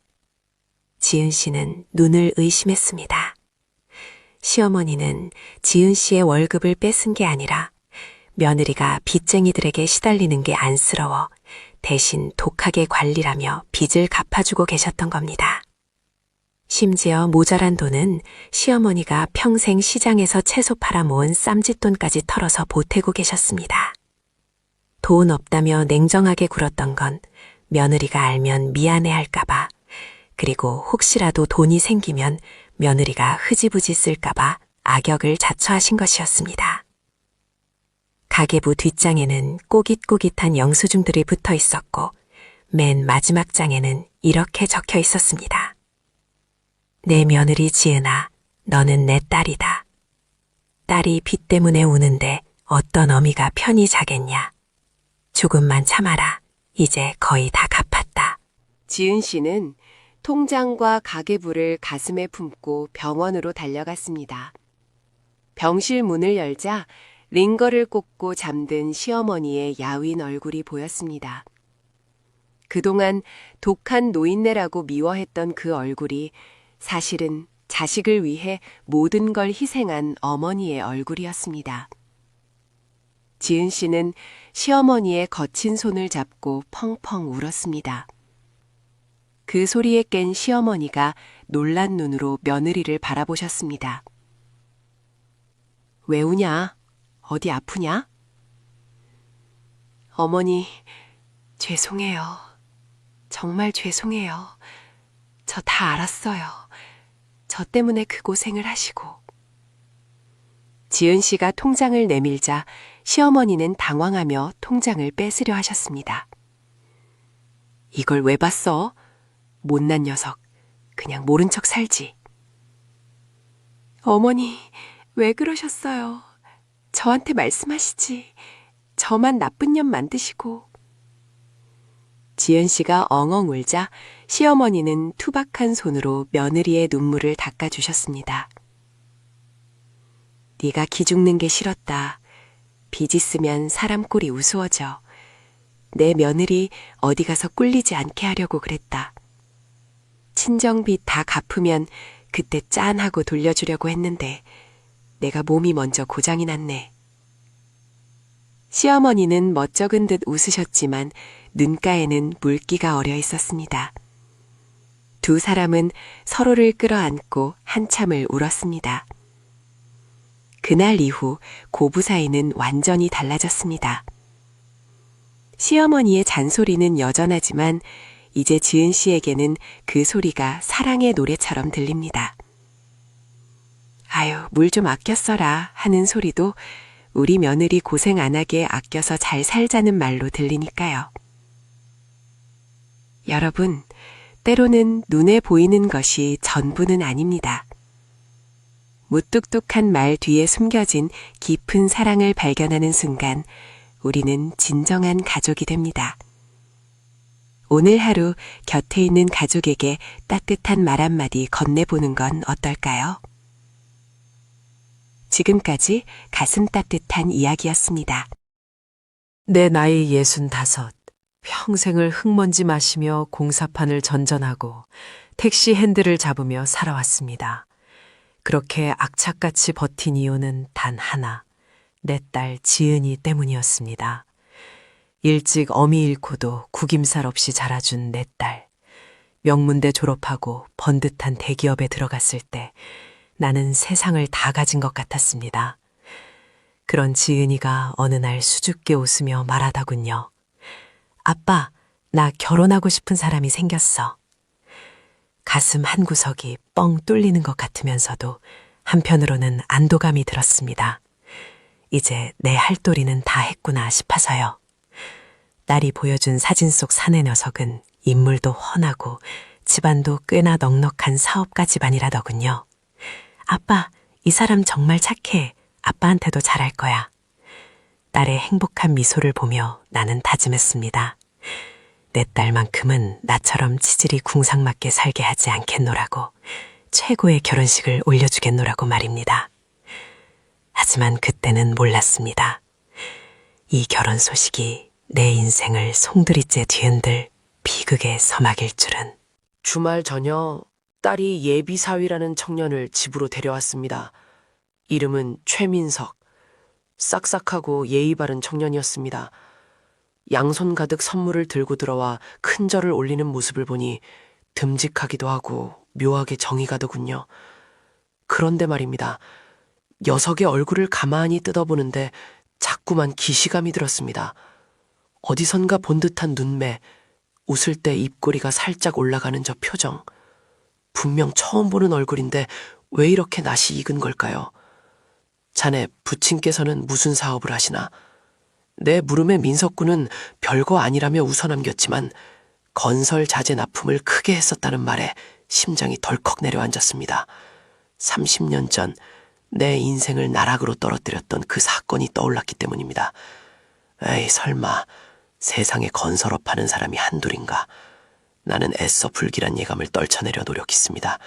지은 씨는 눈을 의심했습니다. 시어머니는 지은 씨의 월급을 뺏은 게 아니라 며느리가 빚쟁이들에게 시달리는 게 안쓰러워 대신 독하게 관리라며 빚을 갚아주고 계셨던 겁니다. 심지어 모자란 돈은 시어머니가 평생 시장에서 채소 팔아 모은 쌈짓돈까지 털어서 보태고 계셨습니다. 돈 없다며 냉정하게 굴었던 건 며느리가 알면 미안해할까봐, 그리고 혹시라도 돈이 생기면 며느리가 흐지부지 쓸까봐 악역을 자처하신 것이었습니다. 가계부 뒷장에는 꼬깃꼬깃한 영수증들이 붙어 있었고 맨 마지막 장에는 이렇게 적혀 있었습니다. 내 며느리 지은아, 너는 내 딸이다. 딸이 빚 때문에 우는데 어떤 어미가 편히 자겠냐. 조금만 참아라. 이제 거의 다 갚았다. 지은 씨는 통장과 가계부를 가슴에 품고 병원으로 달려갔습니다. 병실 문을 열자 링거를 꽂고 잠든 시어머니의 야윈 얼굴이 보였습니다. 그동안 독한 노인네라고 미워했던 그 얼굴이 사실은 자식을 위해 모든 걸 희생한 어머니의 얼굴이었습니다. 지은 씨는 시어머니의 거친 손을 잡고 펑펑 울었습니다. 그 소리에 깬 시어머니가 놀란 눈으로 며느리를 바라보셨습니다. 왜 우냐? 어디 아프냐? 어머니, 죄송해요. 정말 죄송해요. 저 다 알았어요. 저 때문에 그 고생을 하시고. 지은 씨가 통장을 내밀자 시어머니는 당황하며 통장을 뺏으려 하셨습니다. 이걸 왜 봤어? 못난 녀석. 그냥 모른 척 살지. 어머니, 왜 그러셨어요? 저한테 말씀하시지. 저만 나쁜 년 만드시고. 지은 씨가 엉엉 울자 시어머니는 투박한 손으로 며느리의 눈물을 닦아주셨습니다. 네가 기죽는 게 싫었다. 빚 있으면 사람 꼴이 우스워져. 내 며느리 어디 가서 꿀리지 않게 하려고 그랬다. 친정빚 다 갚으면 그때 짠하고 돌려주려고 했는데 내가 몸이 먼저 고장이 났네. 시어머니는 멋쩍은 듯 웃으셨지만 눈가에는 물기가 어려 있었습니다. 두 사람은 서로를 끌어안고 한참을 울었습니다. 그날 이후 고부 사이는 완전히 달라졌습니다. 시어머니의 잔소리는 여전하지만 이제 지은 씨에게는 그 소리가 사랑의 노래처럼 들립니다. 아유, 물 좀 아껴 써라 하는 소리도 우리 며느리 고생 안 하게 아껴서 잘 살자는 말로 들리니까요. 여러분, 때로는 눈에 보이는 것이 전부는 아닙니다. 무뚝뚝한 말 뒤에 숨겨진 깊은 사랑을 발견하는 순간 우리는 진정한 가족이 됩니다. 오늘 하루 곁에 있는 가족에게 따뜻한 말 한마디 건네보는 건 어떨까요? 지금까지 가슴 따뜻한 이야기였습니다. 내 나이 65. 평생을 흙먼지 마시며 공사판을 전전하고 택시 핸들을 잡으며 살아왔습니다. 그렇게 악착같이 버틴 이유는 단 하나, 내 딸 지은이 때문이었습니다. 일찍 어미 잃고도 구김살 없이 자라준 내 딸. 명문대 졸업하고 번듯한 대기업에 들어갔을 때 나는 세상을 다 가진 것 같았습니다. 그런 지은이가 어느 날 수줍게 웃으며 말하더군요. 아빠, 나 결혼하고 싶은 사람이 생겼어. 가슴 한구석이 뻥 뚫리는 것 같으면서도 한편으로는 안도감이 들었습니다. 이제 내 할도리는 다 했구나 싶어서요. 딸이 보여준 사진 속 사내 녀석은 인물도 훤하고 집안도 꽤나 넉넉한 사업가 집안이라더군요. 아빠, 이 사람 정말 착해. 아빠한테도 잘할 거야. 딸의 행복한 미소를 보며 나는 다짐했습니다. 내 딸만큼은 나처럼 치질이 궁상맞게 살게 하지 않겠노라고, 최고의 결혼식을 올려주겠노라고 말입니다. 하지만 그때는 몰랐습니다. 이 결혼 소식이 내 인생을 송두리째 뒤흔들 비극의 서막일 줄은. 주말 저녁 딸이 예비사위라는 청년을 집으로 데려왔습니다. 이름은 최민석. 싹싹하고 예의 바른 청년이었습니다. 양손 가득 선물을 들고 들어와 큰 절을 올리는 모습을 보니 듬직하기도 하고 묘하게 정이 가더군요. 그런데 말입니다. 녀석의 얼굴을 가만히 뜯어보는데 자꾸만 기시감이 들었습니다. 어디선가 본 듯한 눈매, 웃을 때 입꼬리가 살짝 올라가는 저 표정. 분명 처음 보는 얼굴인데 왜 이렇게 낯이 익은 걸까요? 자네 부친께서는 무슨 사업을 하시나? 내 물음에 민석군은 별거 아니라며 웃어넘겼지만 건설 자재 납품을 크게 했었다는 말에 심장이 덜컥 내려앉았습니다. 30년 전 내 인생을 나락으로 떨어뜨렸던 그 사건이 떠올랐기 때문입니다. 에이, 설마 세상에 건설업 하는 사람이 한둘인가? 나는 애써 불길한 예감을 떨쳐내려 노력했습니다.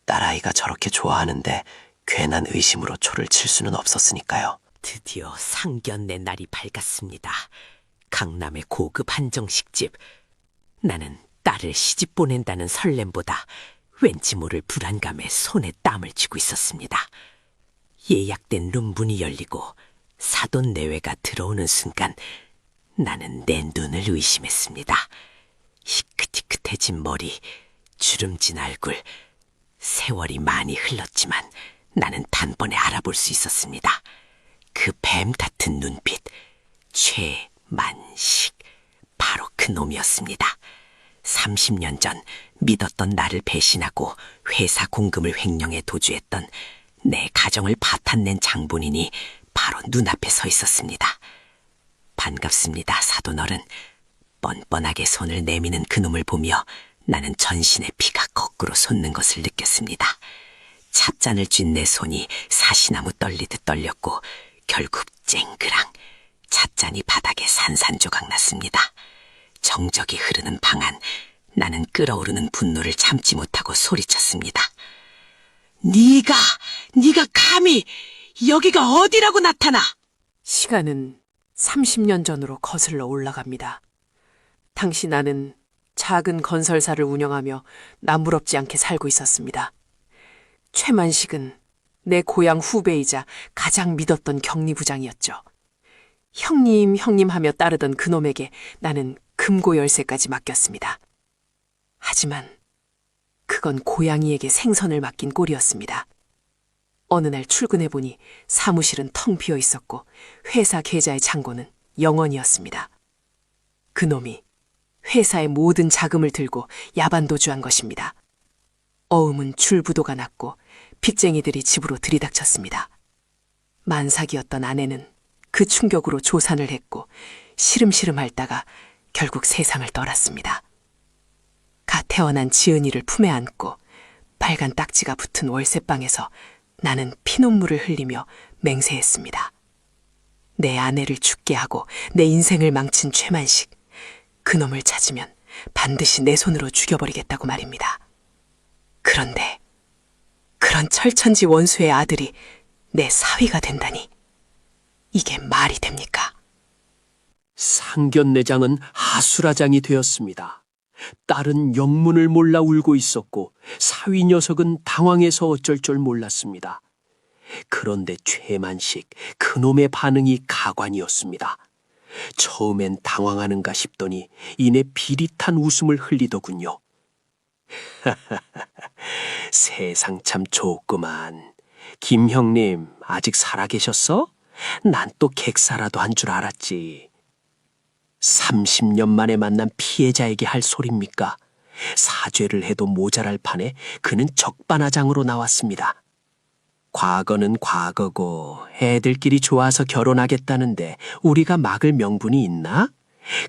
딸아이가 저렇게 좋아하는데 괜한 의심으로 초를 칠 수는 없었으니까요. 드디어 상견례 날이 밝았습니다. 강남의 고급 한정식집. 나는 딸을 시집 보낸다는 설렘보다 왠지 모를 불안감에 손에 땀을 쥐고 있었습니다. 예약된 룸 문이 열리고 사돈 내외가 들어오는 순간 나는 내 눈을 의심했습니다. 희끗희끗해진 머리, 주름진 얼굴. 세월이 많이 흘렀지만 나는 단번에 알아볼 수 있었습니다. 그 뱀 같은 눈빛, 최만식, 바로 그 놈이었습니다. 30년 전 믿었던 나를 배신하고 회사 공금을 횡령해 도주했던 내 가정을 파탄낸 장본인이 바로 눈앞에 서 있었습니다. 반갑습니다, 사돈어른. 뻔뻔하게 손을 내미는 그놈을 보며 나는 전신의 피가 거꾸로 솟는 것을 느꼈습니다. 찻잔을 쥔 내 손이 사시나무 떨리듯 떨렸고 결국 쨍그랑 찻잔이 바닥에 산산조각 났습니다. 정적이 흐르는 방 안, 나는 끓어오르는 분노를 참지 못하고 소리쳤습니다. 네가 감히 여기가 어디라고 나타나? 시간은 30년 전으로 거슬러 올라갑니다. 당시 나는 작은 건설사를 운영하며 나무럽지 않게 살고 있었습니다. 최만식은 내 고향 후배이자 가장 믿었던 격리부장이었죠. 형님 하며 따르던 그놈에게 나는 금고 열쇠까지 맡겼습니다. 하지만 그건 고양이에게 생선을 맡긴 꼴이었습니다. 어느 날 출근해보니 사무실은 텅 비어 있었고 회사 계좌의 잔고는 0원이었습니다. 그놈이 회사의 모든 자금을 들고 야반도주한 것입니다. 어음은 줄부도가 났고 빚쟁이들이 집으로 들이닥쳤습니다. 만삭이었던 아내는 그 충격으로 조산을 했고 시름시름 앓다가 결국 세상을 떠났습니다. 갓 태어난 지은이를 품에 안고 빨간 딱지가 붙은 월세방에서 나는 피눈물을 흘리며 맹세했습니다. 내 아내를 죽게 하고 내 인생을 망친 최만식, 그놈을 찾으면 반드시 내 손으로 죽여버리겠다고 말입니다. 그런데 그런 철천지 원수의 아들이 내 사위가 된다니, 이게 말이 됩니까? 상견례장은 하수라장이 되었습니다. 딸은 영문을 몰라 울고 있었고 사위 녀석은 당황해서 어쩔 줄 몰랐습니다. 그런데 최만식, 그놈의 반응이 가관이었습니다. 처음엔 당황하는가 싶더니 이내 비릿한 웃음을 흘리더군요. 세상 참 좋구만. 김 형님, 아직 살아계셨어? 난 또 객사라도 한 줄 알았지. 30년 만에 만난 피해자에게 할 소리입니까? 사죄를 해도 모자랄 판에 그는 적반하장으로 나왔습니다. 과거는 과거고 애들끼리 좋아서 결혼하겠다는데 우리가 막을 명분이 있나?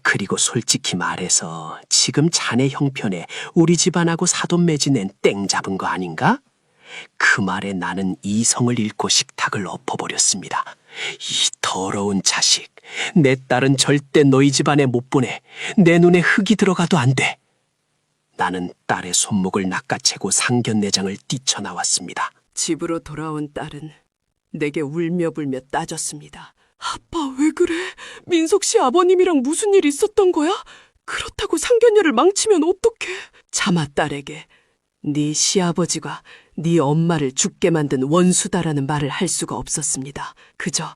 그리고 솔직히 말해서 지금 자네 형편에 우리 집안하고 사돈 맺은 땡 잡은 거 아닌가? 그 말에 나는 이성을 잃고 식탁을 엎어버렸습니다. 이 더러운 자식, 내 딸은 절대 너희 집안에 못 보내. 내 눈에 흙이 들어가도 안 돼. 나는 딸의 손목을 낚아채고 상견례장을 뛰쳐나왔습니다. 집으로 돌아온 딸은 내게 울며불며 따졌습니다. 아빠 왜 그래? 민석 씨 아버님이랑 무슨 일 있었던 거야? 그렇다고 상견례를 망치면 어떡해? 차마 딸에게 네 시아버지가 네 엄마를 죽게 만든 원수다라는 말을 할 수가 없었습니다. 그저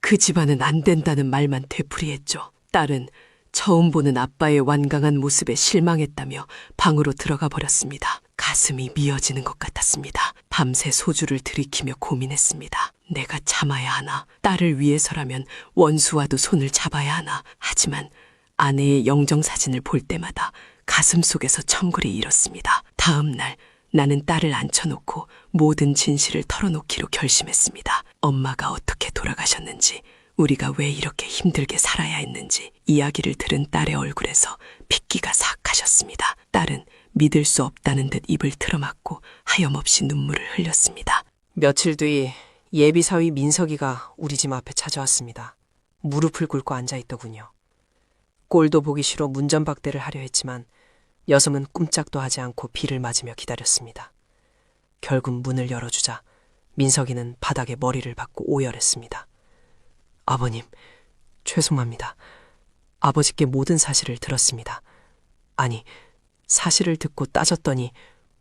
그 집안은 안 된다는 말만 되풀이했죠. 딸은 처음 보는 아빠의 완강한 모습에 실망했다며 방으로 들어가 버렸습니다. 가슴이 미어지는 것 같았습니다. 밤새 소주를 들이키며 고민했습니다. 내가 참아야 하나? 딸을 위해서라면 원수와도 손을 잡아야 하나? 하지만 아내의 영정사진을 볼 때마다 가슴 속에서 천굴이 일었습니다. 다음 날 나는 딸을 앉혀놓고 모든 진실을 털어놓기로 결심했습니다. 엄마가 어떻게 돌아가셨는지, 우리가 왜 이렇게 힘들게 살아야 했는지 이야기를 들은 딸의 얼굴에서 핏기가 싹 가셨습니다. 딸은 믿을 수 없다는 듯 입을 틀어막고 하염없이 눈물을 흘렸습니다. 며칠 뒤 예비사위 민석이가 우리 집 앞에 찾아왔습니다. 무릎을 꿇고 앉아있더군요. 꼴도 보기 싫어 문전박대를 하려 했지만 여성은 꼼짝도 하지 않고 비를 맞으며 기다렸습니다. 결국 문을 열어주자 민석이는 바닥에 머리를 박고 오열했습니다. 아버님, 죄송합니다. 아버지께 모든 사실을 들었습니다. 아니, 사실을 듣고 따졌더니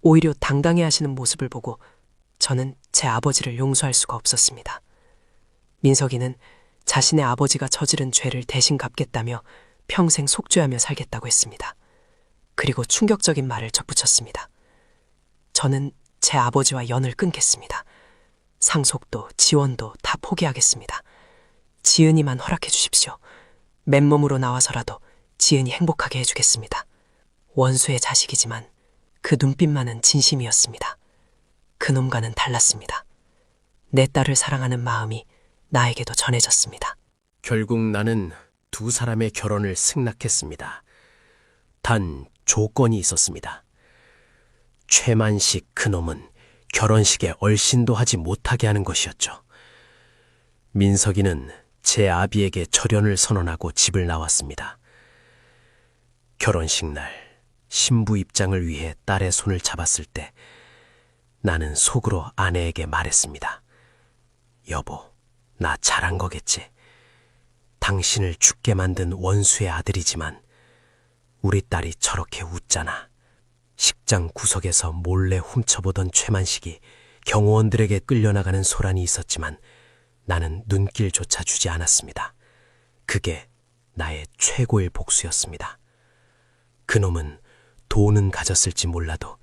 오히려 당당해 하시는 모습을 보고 저는 제 아버지를 용서할 수가 없었습니다. 민석이는 자신의 아버지가 저지른 죄를 대신 갚겠다며 평생 속죄하며 살겠다고 했습니다. 그리고 충격적인 말을 접붙였습니다. 저는 제 아버지와 연을 끊겠습니다. 상속도 지원도 다 포기하겠습니다. 지은이만 허락해 주십시오. 맨몸으로 나와서라도 지은이 행복하게 해주겠습니다. 원수의 자식이지만 그 눈빛만은 진심이었습니다. 그놈과는 달랐습니다. 내 딸을 사랑하는 마음이 나에게도 전해졌습니다. 결국 나는 두 사람의 결혼을 승낙했습니다. 단 조건이 있었습니다. 최만식 그놈은 결혼식에 얼씬도 하지 못하게 하는 것이었죠. 민석이는 제 아비에게 절연을 선언하고 집을 나왔습니다. 결혼식 날 신부 입장을 위해 딸의 손을 잡았을 때 나는 속으로 아내에게 말했습니다. 여보, 나 잘한 거겠지. 당신을 죽게 만든 원수의 아들이지만 우리 딸이 저렇게 웃잖아. 식장 구석에서 몰래 훔쳐보던 최만식이 경호원들에게 끌려나가는 소란이 있었지만 나는 눈길조차 주지 않았습니다. 그게 나의 최고의 복수였습니다. 그놈은 돈은 가졌을지 몰라도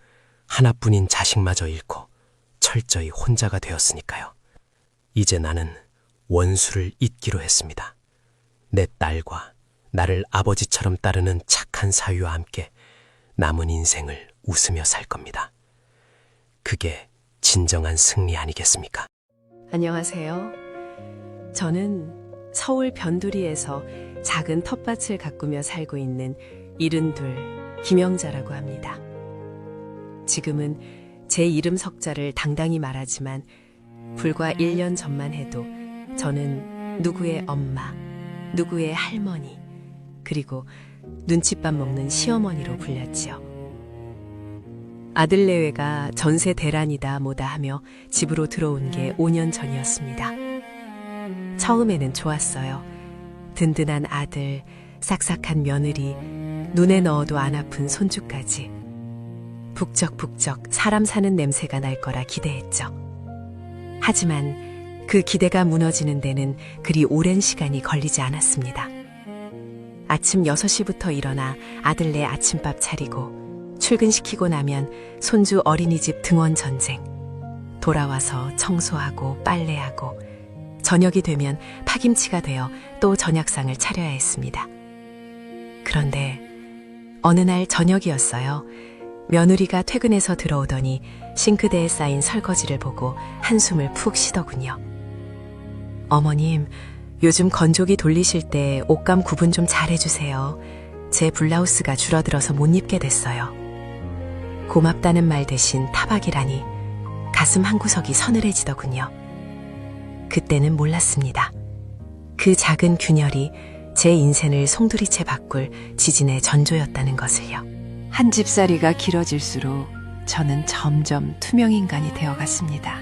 하나뿐인 자식마저 잃고 철저히 혼자가 되었으니까요. 이제 나는 원수를 잊기로 했습니다. 내 딸과 나를 아버지처럼 따르는 착한 사위와 함께 남은 인생을 웃으며 살 겁니다. 그게 진정한 승리 아니겠습니까? 안녕하세요. 저는 서울 변두리에서 작은 텃밭을 가꾸며 살고 있는 72 김영자라고 합니다. 지금은 제 이름 석자를 당당히 말하지만 불과 1년 전만 해도 저는 누구의 엄마, 누구의 할머니, 그리고 눈칫밥 먹는 시어머니로 불렸지요. 아들 내외가 전세 대란이다 뭐다 하며 집으로 들어온 게 5년 전이었습니다. 처음에는 좋았어요. 든든한 아들, 싹싹한 며느리, 눈에 넣어도 안 아픈 손주까지. 북적북적 사람 사는 냄새가 날 거라 기대했죠. 하지만 그 기대가 무너지는 데는 그리 오랜 시간이 걸리지 않았습니다. 아침 6시부터 일어나 아들네 아침밥 차리고 출근시키고 나면 손주 어린이집 등원 전쟁. 돌아와서 청소하고 빨래하고 저녁이 되면 파김치가 되어 또 저녁상을 차려야 했습니다. 그런데 어느 날 저녁이었어요. 며느리가 퇴근해서 들어오더니 싱크대에 쌓인 설거지를 보고 한숨을 푹 쉬더군요. 어머님, 요즘 건조기 돌리실 때 옷감 구분 좀 잘해주세요. 제 블라우스가 줄어들어서 못 입게 됐어요. 고맙다는 말 대신 타박이라니 가슴 한구석이 서늘해지더군요. 그때는 몰랐습니다. 그 작은 균열이 제 인생을 송두리째 바꿀 지진의 전조였다는 것을요. 한 집살이가 길어질수록 저는 점점 투명인간이 되어갔습니다.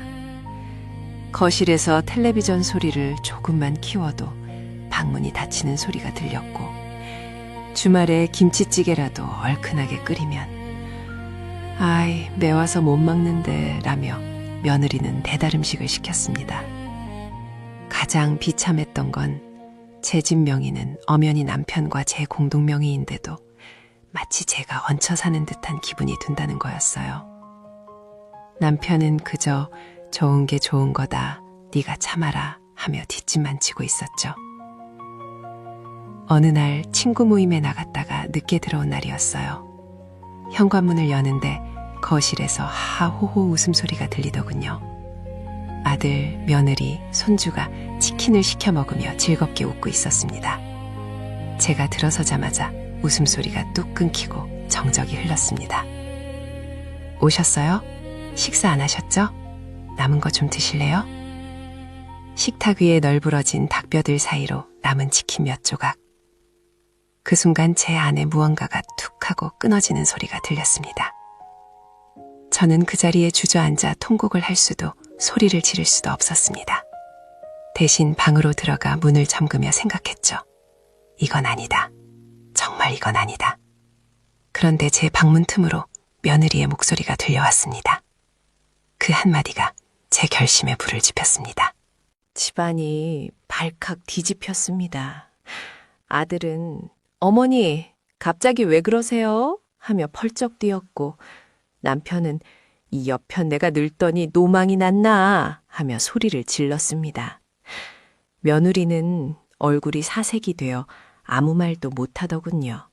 거실에서 텔레비전 소리를 조금만 키워도 방문이 닫히는 소리가 들렸고 주말에 김치찌개라도 얼큰하게 끓이면 아이 매워서 못 먹는데 라며 며느리는 배달음식을 시켰습니다. 가장 비참했던 건 제 집 명의는 엄연히 남편과 제 공동 명의인데도 마치 제가 얹혀 사는 듯한 기분이 든다는 거였어요. 남편은 그저 좋은 게 좋은 거다, 네가 참아라 하며 뒷짐만 지고 있었죠. 어느 날 친구 모임에 나갔다가 늦게 들어온 날이었어요. 현관문을 여는데 거실에서 하호호 웃음소리가 들리더군요. 아들, 며느리, 손주가 치킨을 시켜 먹으며 즐겁게 웃고 있었습니다. 제가 들어서자마자 웃음소리가 뚝 끊기고 정적이 흘렀습니다. 오셨어요? 식사 안 하셨죠? 남은 거 좀 드실래요? 식탁 위에 널브러진 닭뼈들 사이로 남은 치킨 몇 조각. 그 순간 제 안에 무언가가 툭 하고 끊어지는 소리가 들렸습니다. 저는 그 자리에 주저앉아 통곡을 할 수도 소리를 지를 수도 없었습니다. 대신 방으로 들어가 문을 잠그며 생각했죠. 이건 아니다. 정말 이건 아니다. 그런데 제 방문 틈으로 며느리의 목소리가 들려왔습니다. 그 한마디가 제 결심에 불을 지폈습니다. 집안이 발칵 뒤집혔습니다. 아들은 어머니, 갑자기 왜 그러세요? 하며 펄쩍 뛰었고 남편은 이 옆편 내가 늙더니 노망이 났나 하며 소리를 질렀습니다. 며느리는 얼굴이 사색이 되어 아무 말도 못하더군요.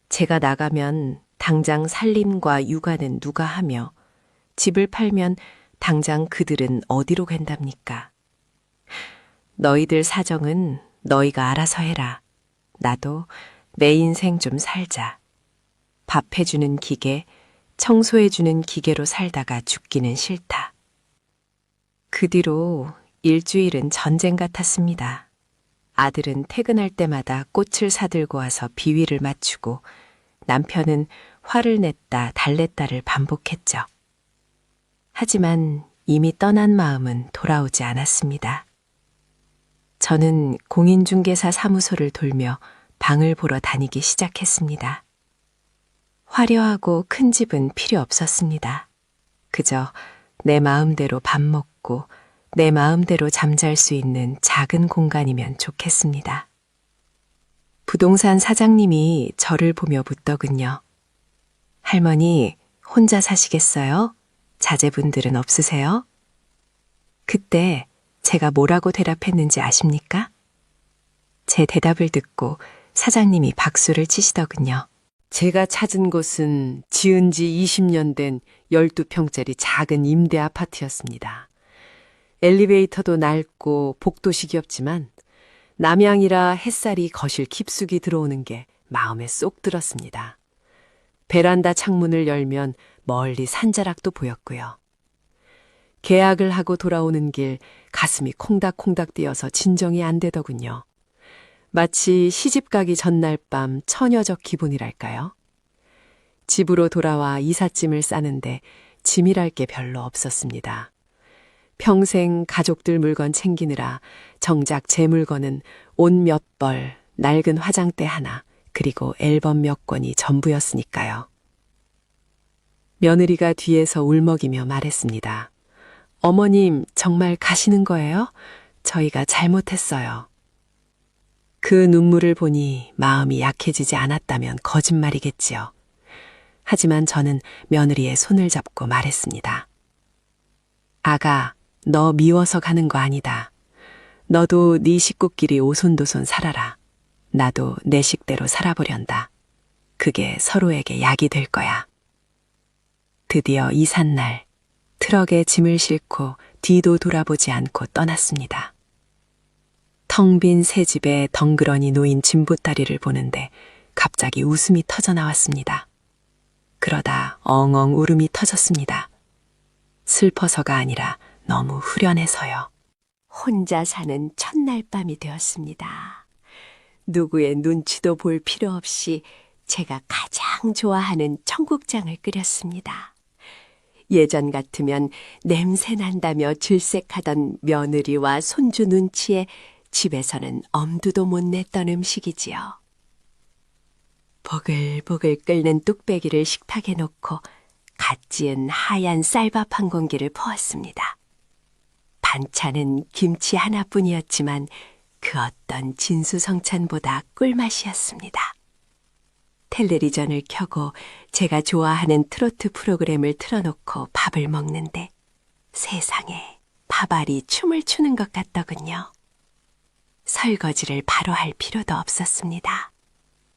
제가 나가면 당장 살림과 육아는 누가 하며 집을 팔면 당장 그들은 어디로 간답니까? 너희들 사정은 너희가 알아서 해라. 나도 내 인생 좀 살자. 밥 해주는 기계, 청소해주는 기계로 살다가 죽기는 싫다. 그 뒤로 일주일은 전쟁 같았습니다. 아들은 퇴근할 때마다 꽃을 사들고 와서 비위를 맞추고 남편은 화를 냈다 달랬다를 반복했죠. 하지만 이미 떠난 마음은 돌아오지 않았습니다. 저는 공인중개사 사무소를 돌며 방을 보러 다니기 시작했습니다. 화려하고 큰 집은 필요 없었습니다. 그저 내 마음대로 밥 먹고 내 마음대로 잠잘 수 있는 작은 공간이면 좋겠습니다. 부동산 사장님이 저를 보며 묻더군요. 할머니, 혼자 사시겠어요? 자제분들은 없으세요? 그때 제가 뭐라고 대답했는지 아십니까? 제 대답을 듣고 사장님이 박수를 치시더군요. 제가 찾은 곳은 지은 지 20년 된 12평짜리 작은 임대 아파트였습니다. 엘리베이터도 낡고 복도식이 없지만 남향이라 햇살이 거실 깊숙이 들어오는 게 마음에 쏙 들었습니다. 베란다 창문을 열면 멀리 산자락도 보였고요. 계약을 하고 돌아오는 길 가슴이 콩닥콩닥 뛰어서 진정이 안 되더군요. 마치 시집 가기 전날 밤 처녀적 기분이랄까요? 집으로 돌아와 이삿짐을 싸는데 짐이랄 게 별로 없었습니다. 평생 가족들 물건 챙기느라 정작 제 물건은 옷 몇 벌, 낡은 화장대 하나, 그리고 앨범 몇 권이 전부였으니까요. 며느리가 뒤에서 울먹이며 말했습니다. 어머님, 정말 가시는 거예요? 저희가 잘못했어요. 그 눈물을 보니 마음이 약해지지 않았다면 거짓말이겠지요. 하지만 저는 며느리의 손을 잡고 말했습니다. 아가, 너 미워서 가는 거 아니다. 너도 네 식구끼리 오손도손 살아라. 나도 내 식대로 살아보련다. 그게 서로에게 약이 될 거야. 드디어 이삿날, 트럭에 짐을 싣고 뒤도 돌아보지 않고 떠났습니다. 텅 빈 새 집에 덩그러니 놓인 짐보따리를 보는데 갑자기 웃음이 터져 나왔습니다. 그러다 엉엉 울음이 터졌습니다. 슬퍼서가 아니라 너무 후련해서요. 혼자 사는 첫날 밤이 되었습니다. 누구의 눈치도 볼 필요 없이 제가 가장 좋아하는 청국장을 끓였습니다. 예전 같으면 냄새 난다며 질색하던 며느리와 손주 눈치에 집에서는 엄두도 못 냈던 음식이지요. 보글보글 끓는 뚝배기를 식탁에 놓고 갓 지은 하얀 쌀밥 한 공기를 퍼왔습니다. 반찬은 김치 하나뿐이었지만 그 어떤 진수성찬보다 꿀맛이었습니다. 텔레비전을 켜고 제가 좋아하는 트로트 프로그램을 틀어놓고 밥을 먹는데 세상에 밥알이 춤을 추는 것 같더군요. 설거지를 바로 할 필요도 없었습니다.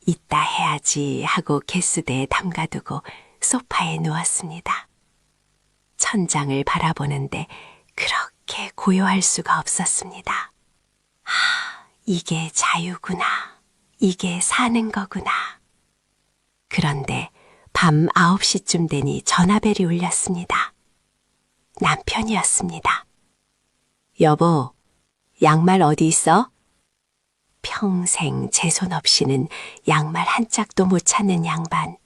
이따 해야지 하고 개수대에 담가두고 소파에 누웠습니다. 천장을 바라보는데 그렇게 고요할 수가 없었습니다. 이게 자유구나. 이게 사는 거구나. 그런데 밤 9시쯤 되니 전화벨이 울렸습니다. 남편이었습니다. 여보, 양말 어디 있어? 평생 제 손 없이는 양말 한 짝도 못 찾는 양반.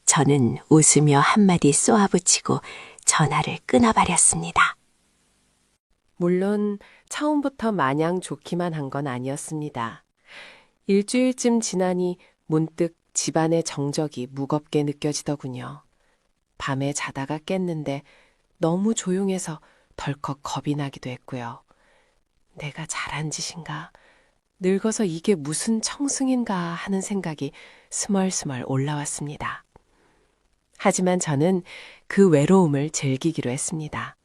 저는 웃으며 한마디 쏘아붙이고 전화를 끊어버렸습니다. 물론 처음부터 마냥 좋기만 한 건 아니었습니다. 일주일쯤 지나니 문득 집안의 정적이 무겁게 느껴지더군요. 밤에 자다가 깼는데 너무 조용해서 덜컥 겁이 나기도 했고요. 내가 잘한 짓인가? 늙어서 이게 무슨 청승인가 하는 생각이 스멀스멀 올라왔습니다. 하지만 저는 그 외로움을 즐기기로 했습니다.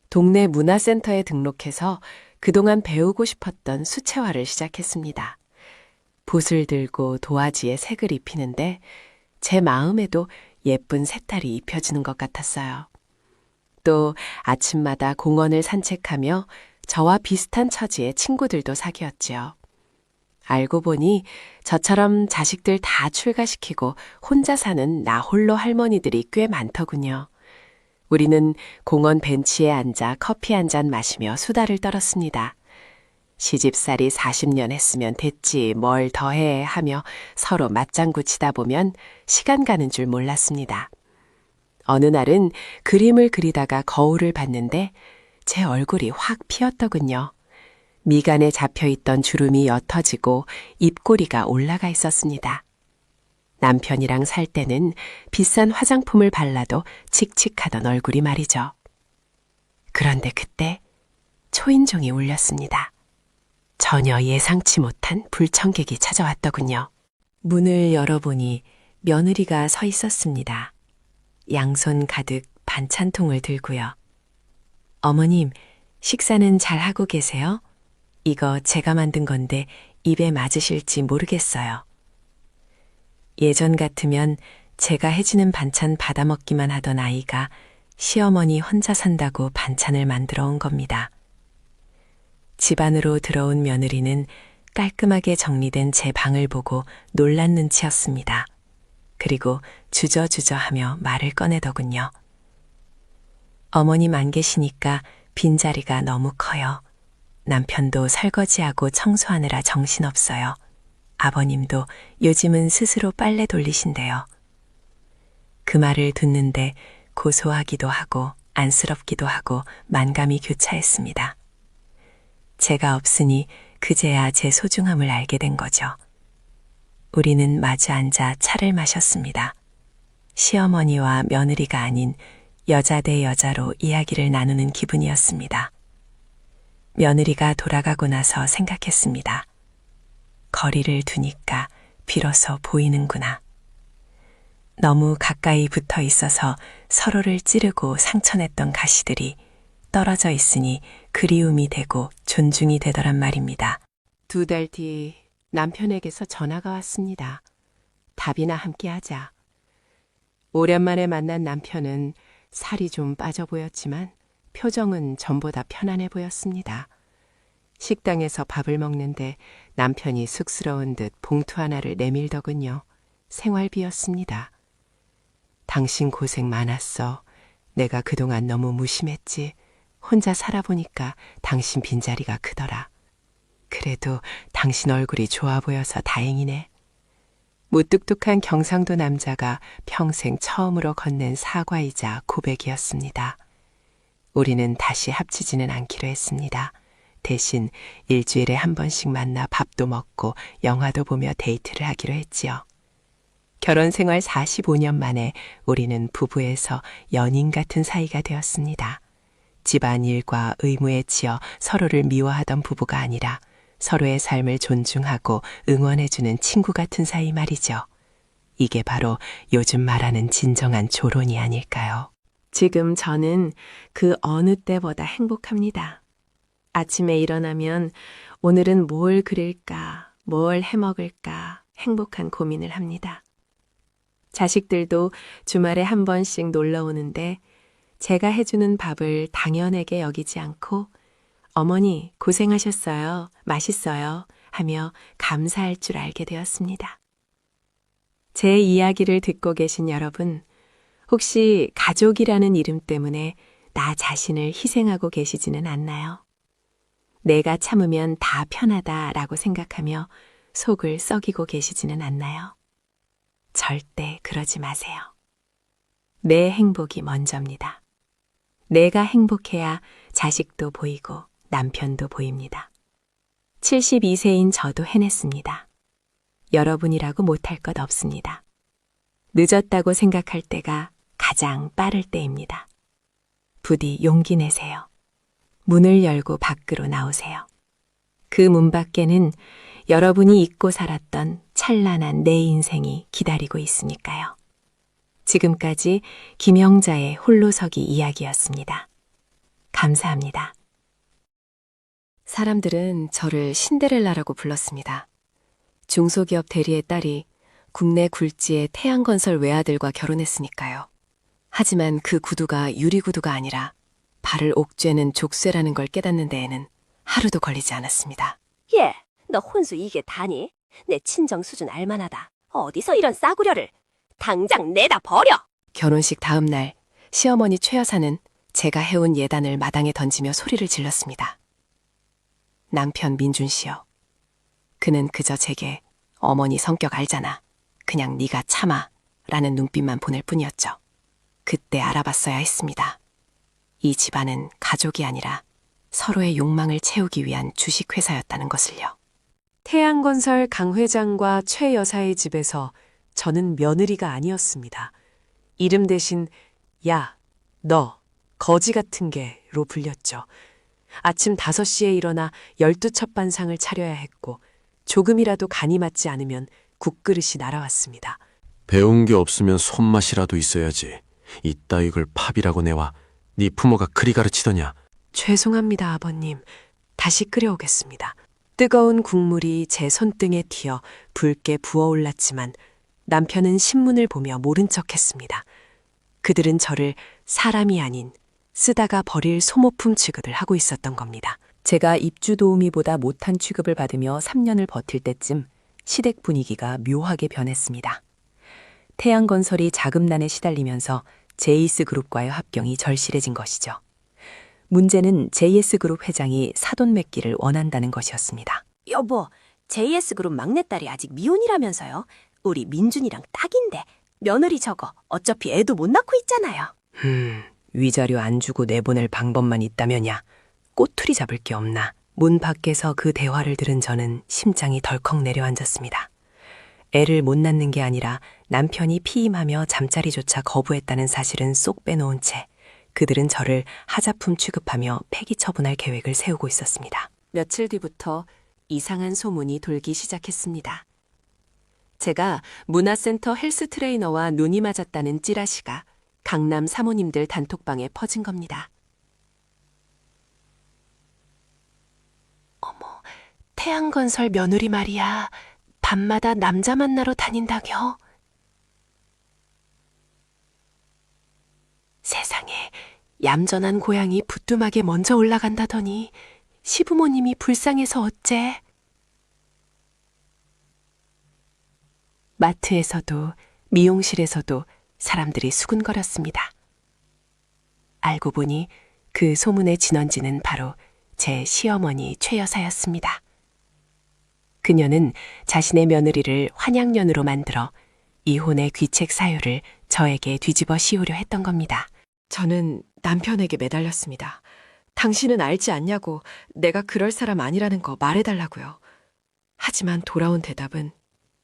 동네 문화센터에 등록해서 그동안 배우고 싶었던 수채화를 시작했습니다. 붓을 들고 도화지에 색을 입히는데 제 마음에도 예쁜 색깔이 입혀지는 것 같았어요. 또 아침마다 공원을 산책하며 저와 비슷한 처지의 친구들도 사귀었지요. 알고 보니 저처럼 자식들 다 출가시키고 혼자 사는 나홀로 할머니들이 꽤 많더군요. 우리는 공원 벤치에 앉아 커피 한 잔 마시며 수다를 떨었습니다. 시집살이 40년 했으면 됐지 뭘 더해 하며 서로 맞장구 치다 보면 시간 가는 줄 몰랐습니다. 어느 날은 그림을 그리다가 거울을 봤는데 제 얼굴이 확 피었더군요. 미간에 잡혀있던 주름이 옅어지고 입꼬리가 올라가 있었습니다. 남편이랑 살 때는 비싼 화장품을 발라도 칙칙하던 얼굴이 말이죠. 그런데 그때 초인종이 울렸습니다. 전혀 예상치 못한 불청객이 찾아왔더군요. 문을 열어보니 며느리가 서 있었습니다. 양손 가득 반찬통을 들고요. 어머님, 식사는 잘 하고 계세요? 이거 제가 만든 건데 입에 맞으실지 모르겠어요. 예전 같으면 제가 해주는 반찬 받아먹기만 하던 아이가 시어머니 혼자 산다고 반찬을 만들어 온 겁니다. 집 안으로 들어온 며느리는 깔끔하게 정리된 제 방을 보고 놀란 눈치였습니다. 그리고 주저주저 하며 말을 꺼내더군요. 어머님 안 계시니까 빈자리가 너무 커요. 남편도 설거지하고 청소하느라 정신없어요. 아버님도 요즘은 스스로 빨래 돌리신대요. 그 말을 듣는데 고소하기도 하고 안쓰럽기도 하고 만감이 교차했습니다. 제가 없으니 그제야 제 소중함을 알게 된 거죠. 우리는 마주 앉아 차를 마셨습니다. 시어머니와 며느리가 아닌 여자 대 여자로 이야기를 나누는 기분이었습니다. 며느리가 돌아가고 나서 생각했습니다. 거리를 두니까 비로소 보이는구나. 너무 가까이 붙어 있어서 서로를 찌르고 상처냈던 가시들이 떨어져 있으니 그리움이 되고 존중이 되더란 말입니다. 2달 뒤 남편에게서 전화가 왔습니다. 밥이나 함께 하자. 오랜만에 만난 남편은 살이 좀 빠져 보였지만 표정은 전보다 편안해 보였습니다. 식당에서 밥을 먹는데 남편이 쑥스러운 듯 봉투 하나를 내밀더군요. 생활비였습니다. 당신 고생 많았어. 내가 그동안 너무 무심했지. 혼자 살아보니까 당신 빈자리가 크더라. 그래도 당신 얼굴이 좋아 보여서 다행이네. 무뚝뚝한 경상도 남자가 평생 처음으로 건넨 사과이자 고백이었습니다. 우리는 다시 합치지는 않기로 했습니다. 대신 일주일에 한 번씩 만나 밥도 먹고 영화도 보며 데이트를 하기로 했지요. 결혼 생활 45년 만에 우리는 부부에서 연인 같은 사이가 되었습니다. 집안일과 의무에 치여 서로를 미워하던 부부가 아니라 서로의 삶을 존중하고 응원해주는 친구 같은 사이 말이죠. 이게 바로 요즘 말하는 진정한 조론이 아닐까요? 지금 저는 그 어느 때보다 행복합니다. 아침에 일어나면 오늘은 뭘 그릴까, 뭘 해먹을까 행복한 고민을 합니다. 자식들도 주말에 한 번씩 놀러 오는데 제가 해주는 밥을 당연하게 여기지 않고 어머니 고생하셨어요, 맛있어요 하며 감사할 줄 알게 되었습니다. 제 이야기를 듣고 계신 여러분, 혹시 가족이라는 이름 때문에 나 자신을 희생하고 계시지는 않나요? 내가 참으면 다 편하다라고 생각하며 속을 썩이고 계시지는 않나요? 절대 그러지 마세요. 내 행복이 먼저입니다. 내가 행복해야 자식도 보이고 남편도 보입니다. 72세인 저도 해냈습니다. 여러분이라고 못할 것 없습니다. 늦었다고 생각할 때가 가장 빠를 때입니다. 부디 용기 내세요. 문을 열고 밖으로 나오세요. 그 문 밖에는 여러분이 잊고 살았던 찬란한 내 인생이 기다리고 있으니까요. 지금까지 김영자의 홀로서기 이야기였습니다. 감사합니다. 사람들은 저를 신데렐라라고 불렀습니다. 중소기업 대리의 딸이 국내 굴지의 태양건설 외아들과 결혼했으니까요. 하지만 그 구두가 유리구두가 아니라 발을 옥죄는 족쇄라는 걸 깨닫는 데에는 하루도 걸리지 않았습니다. 예, 너 혼수 이게 다니? 내 친정 수준 알만하다. 어디서 이런 싸구려를? 당장 내다 버려! 결혼식 다음 날 시어머니 최 여사는 제가 해온 예단을 마당에 던지며 소리를 질렀습니다. 남편 민준 씨요. 그는 그저 제게 어머니 성격 알잖아. 그냥 네가 참아 라는 눈빛만 보낼 뿐이었죠. 그때 알아봤어야 했습니다. 이 집안은 가족이 아니라 서로의 욕망을 채우기 위한 주식회사였다는 것을요. 태양건설 강 회장과 최 여사의 집에서 저는 며느리가 아니었습니다. 이름 대신 야, 너, 거지 같은 게로 불렸죠. 아침 5시에 일어나 12첩 반상을 차려야 했고 조금이라도 간이 맞지 않으면 국그릇이 날아왔습니다. 배운 게 없으면 손맛이라도 있어야지. 이따 이걸 팝이라고 내와. 네 부모가 그리 가르치더냐. 죄송합니다, 아버님. 다시 끓여오겠습니다. 뜨거운 국물이 제 손등에 튀어 붉게 부어올랐지만 남편은 신문을 보며 모른 척했습니다. 그들은 저를 사람이 아닌 쓰다가 버릴 소모품 취급을 하고 있었던 겁니다. 제가 입주 도우미보다 못한 취급을 받으며 3년을 버틸 때쯤 시댁 분위기가 묘하게 변했습니다. 태양건설이 자금난에 시달리면서 JS그룹과의 합병이 절실해진 것이죠. 문제는 JS그룹 회장이 사돈 맺기를 원한다는 것이었습니다. 여보, JS그룹 막내딸이 아직 미혼이라면서요? 우리 민준이랑 딱인데 며느리 저거 어차피 애도 못 낳고 있잖아요. 위자료 안 주고 내보낼 방법만 있다면야. 꼬투리 잡을 게 없나. 문 밖에서 그 대화를 들은 저는 심장이 덜컥 내려앉았습니다. 애를 못 낳는 게 아니라 남편이 피임하며 잠자리조차 거부했다는 사실은 쏙 빼놓은 채 그들은 저를 하자품 취급하며 폐기 처분할 계획을 세우고 있었습니다. 며칠 뒤부터 이상한 소문이 돌기 시작했습니다. 제가 문화센터 헬스 트레이너와 눈이 맞았다는 찌라시가 강남 사모님들 단톡방에 퍼진 겁니다. 어머, 태양건설 며느리 말이야. 밤마다 남자 만나러 다닌다겨. 세상에, 얌전한 고양이 부뚜막에 먼저 올라간다더니 시부모님이 불쌍해서 어째. 마트에서도 미용실에서도 사람들이 수군거렸습니다. 알고 보니 그 소문의 진원지는 바로 제 시어머니 최 여사였습니다. 그녀는 자신의 며느리를 환양년으로 만들어 이혼의 귀책 사유를 저에게 뒤집어 씌우려 했던 겁니다. 저는 남편에게 매달렸습니다. 당신은 알지 않냐고 내가 그럴 사람 아니라는 거 말해달라고요. 하지만 돌아온 대답은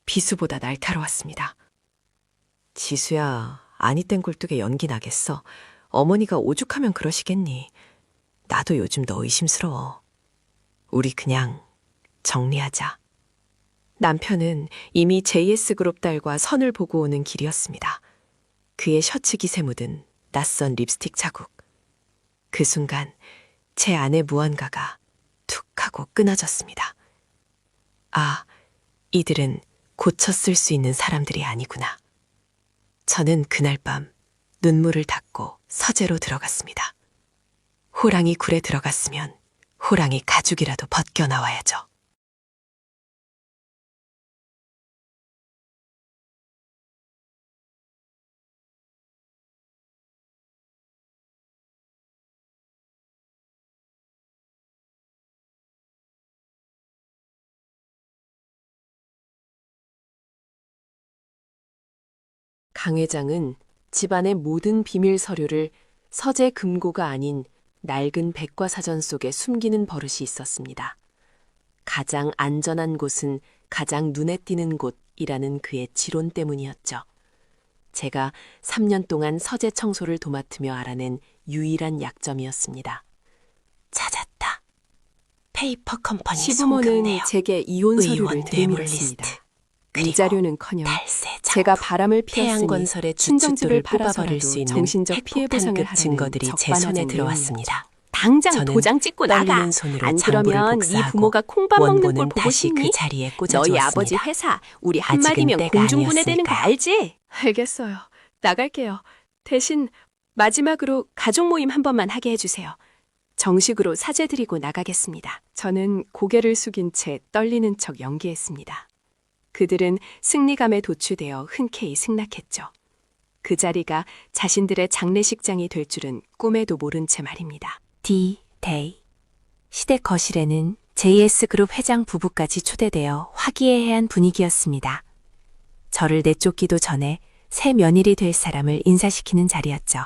비수보다 날카로웠습니다. 지수야, 아니 땐 굴뚝에 연기 나겠어. 어머니가 오죽하면 그러시겠니. 나도 요즘 너 의심스러워. 우리 그냥 정리하자. 남편은 이미 JS그룹 딸과 선을 보고 오는 길이었습니다. 그의 셔츠 깃에 묻은 낯선 립스틱 자국. 그 순간 제 안의 무언가가 툭 하고 끊어졌습니다. 아, 이들은 고쳐 쓸 수 있는 사람들이 아니구나. 저는 그날 밤 눈물을 닦고 서재로 들어갔습니다. 호랑이 굴에 들어갔으면 호랑이 가죽이라도 벗겨 나와야죠. 강 회장은 집안의 모든 비밀 서류를 서재 금고가 아닌 낡은 백과사전 속에 숨기는 버릇이 있었습니다. 가장 안전한 곳은 가장 눈에 띄는 곳이라는 그의 지론 때문이었죠. 제가 3년 동안 서재 청소를 도맡으며 알아낸 유일한 약점이었습니다. 찾았다. 페이퍼 컴퍼니 시부모는 송금내역, 제게 이혼 서류를 의원 뇌물 들이밀었습니다. 리스트, 이 그리고 자료는커녕 탈세 제가 장부, 바람을 피웠으니 태양건설의 친정집을 주춧돌을 뽑아버릴 수 있는 정신적 피해 보상을 핵폭탄급 하는 증거들이 제 손에 적반하장 들어왔습니다. 당장 저는 도장 찍고 나가. 떨리는 손으로 안 장부를 그러면 네 복사하고 부모가 콩밥 먹는 걸 원본은 보고 다시 싶니? 그 자리에 꽂아 너희 주었습니다. 아버지 회사 우리 아직은 한마디면 때가 공중분해되는 거 아니었으니까요. 알지? 알겠어요. 나갈게요. 대신 마지막으로 가족 모임 한 번만 하게 해주세요. 정식으로 사죄드리고 나가겠습니다. 저는 고개를 숙인 채 떨리는 척 연기했습니다. 그들은 승리감에 도취되어 흔쾌히 승낙했죠. 그 자리가 자신들의 장례식장이 될 줄은 꿈에도 모른 채 말입니다. D-Day. 시댁 거실에는 JS그룹 회장 부부까지 초대되어 화기애애한 분위기였습니다. 저를 내쫓기도 전에 새 며느리 될 사람을 인사시키는 자리였죠.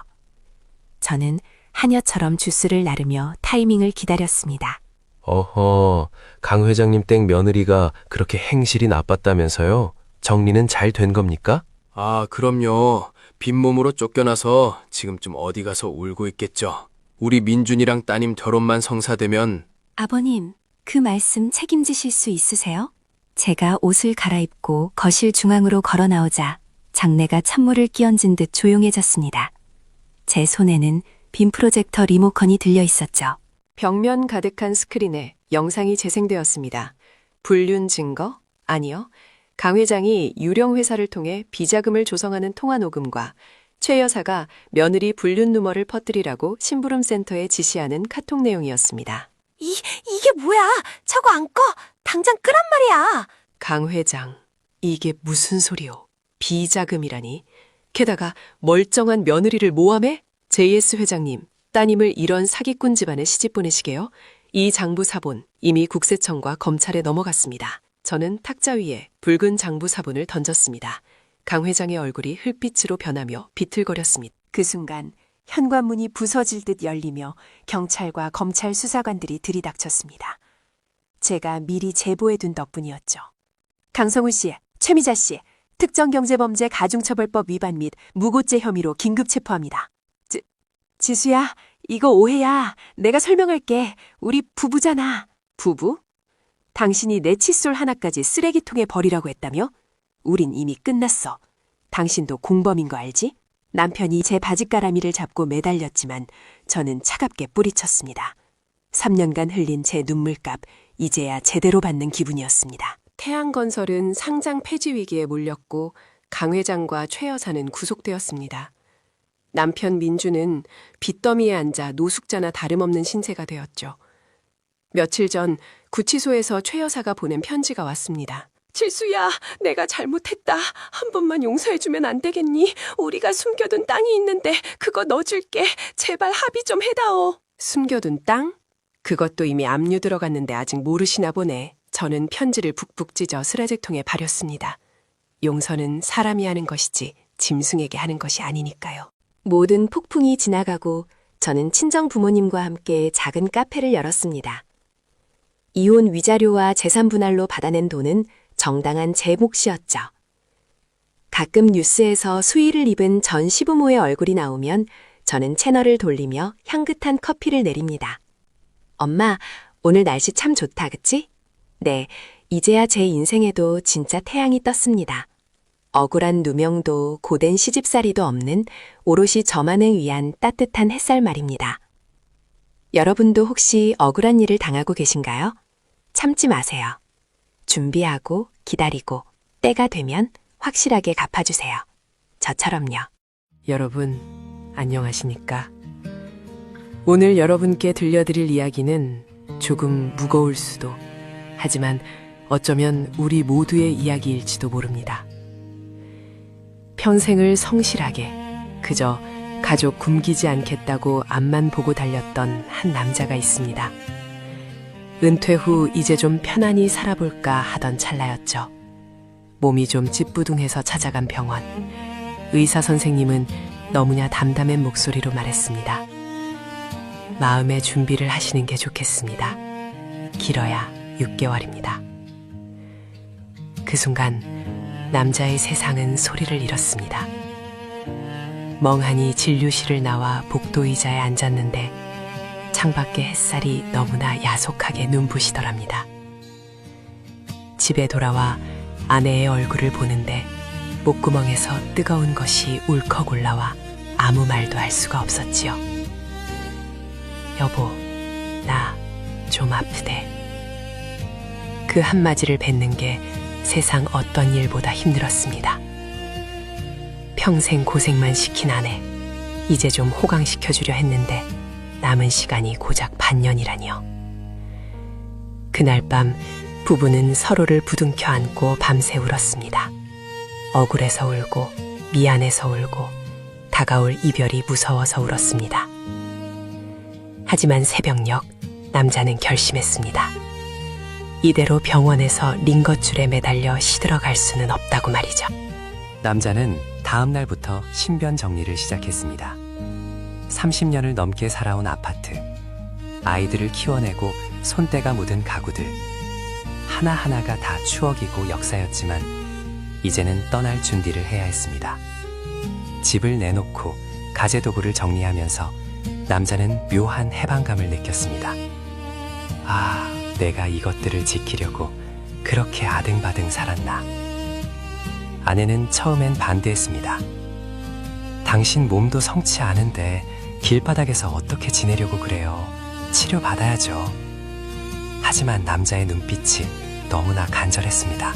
저는 하녀처럼 주스를 나르며 타이밍을 기다렸습니다. 어허, 강 회장님 댁 며느리가 그렇게 행실이 나빴다면서요? 정리는 잘 된 겁니까? 아, 그럼요. 빈몸으로 쫓겨나서 지금쯤 어디 가서 울고 있겠죠. 우리 민준이랑 따님 결혼만 성사되면 아버님, 그 말씀 책임지실 수 있으세요? 제가 옷을 갈아입고 거실 중앙으로 걸어 나오자 장내가 찬물을 끼얹은 듯 조용해졌습니다. 제 손에는 빔 프로젝터 리모컨이 들려 있었죠. 벽면 가득한 스크린에 영상이 재생되었습니다. 불륜 증거? 아니요. 강 회장이 유령 회사를 통해 비자금을 조성하는 통화 녹음과 최 여사가 며느리 불륜 누머를 퍼뜨리라고 심부름센터에 지시하는 카톡 내용이었습니다. 이게 뭐야? 저거 안 꺼? 당장 끄란 말이야. 강 회장, 이게 무슨 소리요? 비자금이라니. 게다가 멀쩡한 며느리를 모함해? JS 회장님, 따님을 이런 사기꾼 집안에 시집 보내시게요? 이 장부 사본 이미 국세청과 검찰에 넘어갔습니다. 저는 탁자 위에 붉은 장부 사본을 던졌습니다. 강 회장의 얼굴이 흙빛으로 변하며 비틀거렸습니다. 그 순간 현관문이 부서질 듯 열리며 경찰과 검찰 수사관들이 들이닥쳤습니다. 제가 미리 제보해둔 덕분이었죠. 강성훈 씨, 최미자 씨, 특정경제범죄 가중처벌법 위반 및 무고죄 혐의로 긴급 체포합니다. 지수야, 이거 오해야. 내가 설명할게. 우리 부부잖아. 부부? 당신이 내 칫솔 하나까지 쓰레기통에 버리라고 했다며? 우린 이미 끝났어. 당신도 공범인 거 알지? 남편이 제 바짓가라미를 잡고 매달렸지만 저는 차갑게 뿌리쳤습니다. 3년간 흘린 제 눈물값 이제야 제대로 받는 기분이었습니다. 태양건설은 상장 폐지 위기에 몰렸고 강 회장과 최 여사는 구속되었습니다. 남편 민주는 빚더미에 앉아 노숙자나 다름없는 신세가 되었죠. 며칠 전 구치소에서 최 여사가 보낸 편지가 왔습니다. 지수야, 내가 잘못했다. 한 번만 용서해주면 안 되겠니? 우리가 숨겨둔 땅이 있는데 그거 넣어줄게. 제발 합의 좀 해다오. 숨겨둔 땅? 그것도 이미 압류 들어갔는데 아직 모르시나 보네. 저는 편지를 북북 찢어 쓰레기통에 버렸습니다. 용서는 사람이 하는 것이지 짐승에게 하는 것이 아니니까요. 모든 폭풍이 지나가고 저는 친정 부모님과 함께 작은 카페를 열었습니다. 이혼 위자료와 재산 분할로 받아낸 돈은 정당한 제 몫이었죠. 가끔 뉴스에서 수의를 입은 전 시부모의 얼굴이 나오면 저는 채널을 돌리며 향긋한 커피를 내립니다. 엄마, 오늘 날씨 참 좋다, 그치? 네, 이제야 제 인생에도 진짜 태양이 떴습니다. 억울한 누명도 고된 시집살이도 없는 오롯이 저만을 위한 따뜻한 햇살 말입니다. 여러분도 혹시 억울한 일을 당하고 계신가요? 참지 마세요. 준비하고 기다리고 때가 되면 확실하게 갚아주세요. 저처럼요. 여러분, 안녕하십니까? 오늘 여러분께 들려드릴 이야기는 조금 무거울 수도, 하지만 어쩌면 우리 모두의 이야기일지도 모릅니다. 평생을 성실하게 그저 가족 굶기지 않겠다고 앞만 보고 달렸던 한 남자가 있습니다. 은퇴 후 이제 좀 편안히 살아볼까 하던 찰나였죠. 몸이 좀 찌뿌둥해서 찾아간 병원. 의사 선생님은 너무나 담담한 목소리로 말했습니다. 마음의 준비를 하시는 게 좋겠습니다. 길어야 6개월입니다. 그 순간 남자의 세상은 소리를 잃었습니다. 멍하니 진료실을 나와 복도 의자에 앉았는데 창밖의 햇살이 너무나 야속하게 눈부시더랍니다. 집에 돌아와 아내의 얼굴을 보는데 목구멍에서 뜨거운 것이 울컥 올라와 아무 말도 할 수가 없었지요. 여보, 나 좀 아프대. 그 한마디를 뱉는 게 세상 어떤 일보다 힘들었습니다. 평생 고생만 시킨 아내, 이제 좀 호강시켜주려 했는데 남은 시간이 고작 반년이라니요. 그날 밤 부부는 서로를 부둥켜 안고 밤새 울었습니다. 억울해서 울고 미안해서 울고 다가올 이별이 무서워서 울었습니다. 하지만 새벽녘 남자는 결심했습니다. 이대로 병원에서 링거줄에 매달려 시들어갈 수는 없다고 말이죠. 남자는 다음 날부터 신변 정리를 시작했습니다. 30년을 넘게 살아온 아파트, 아이들을 키워내고 손때가 묻은 가구들, 하나하나가 다 추억이고 역사였지만 이제는 떠날 준비를 해야 했습니다. 집을 내놓고 가재도구를 정리하면서 남자는 묘한 해방감을 느꼈습니다. 아, 내가 이것들을 지키려고 그렇게 아등바등 살았나. 아내는 처음엔 반대했습니다. 당신 몸도 성치 않은데 길바닥에서 어떻게 지내려고 그래요. 치료받아야죠. 하지만 남자의 눈빛이 너무나 간절했습니다.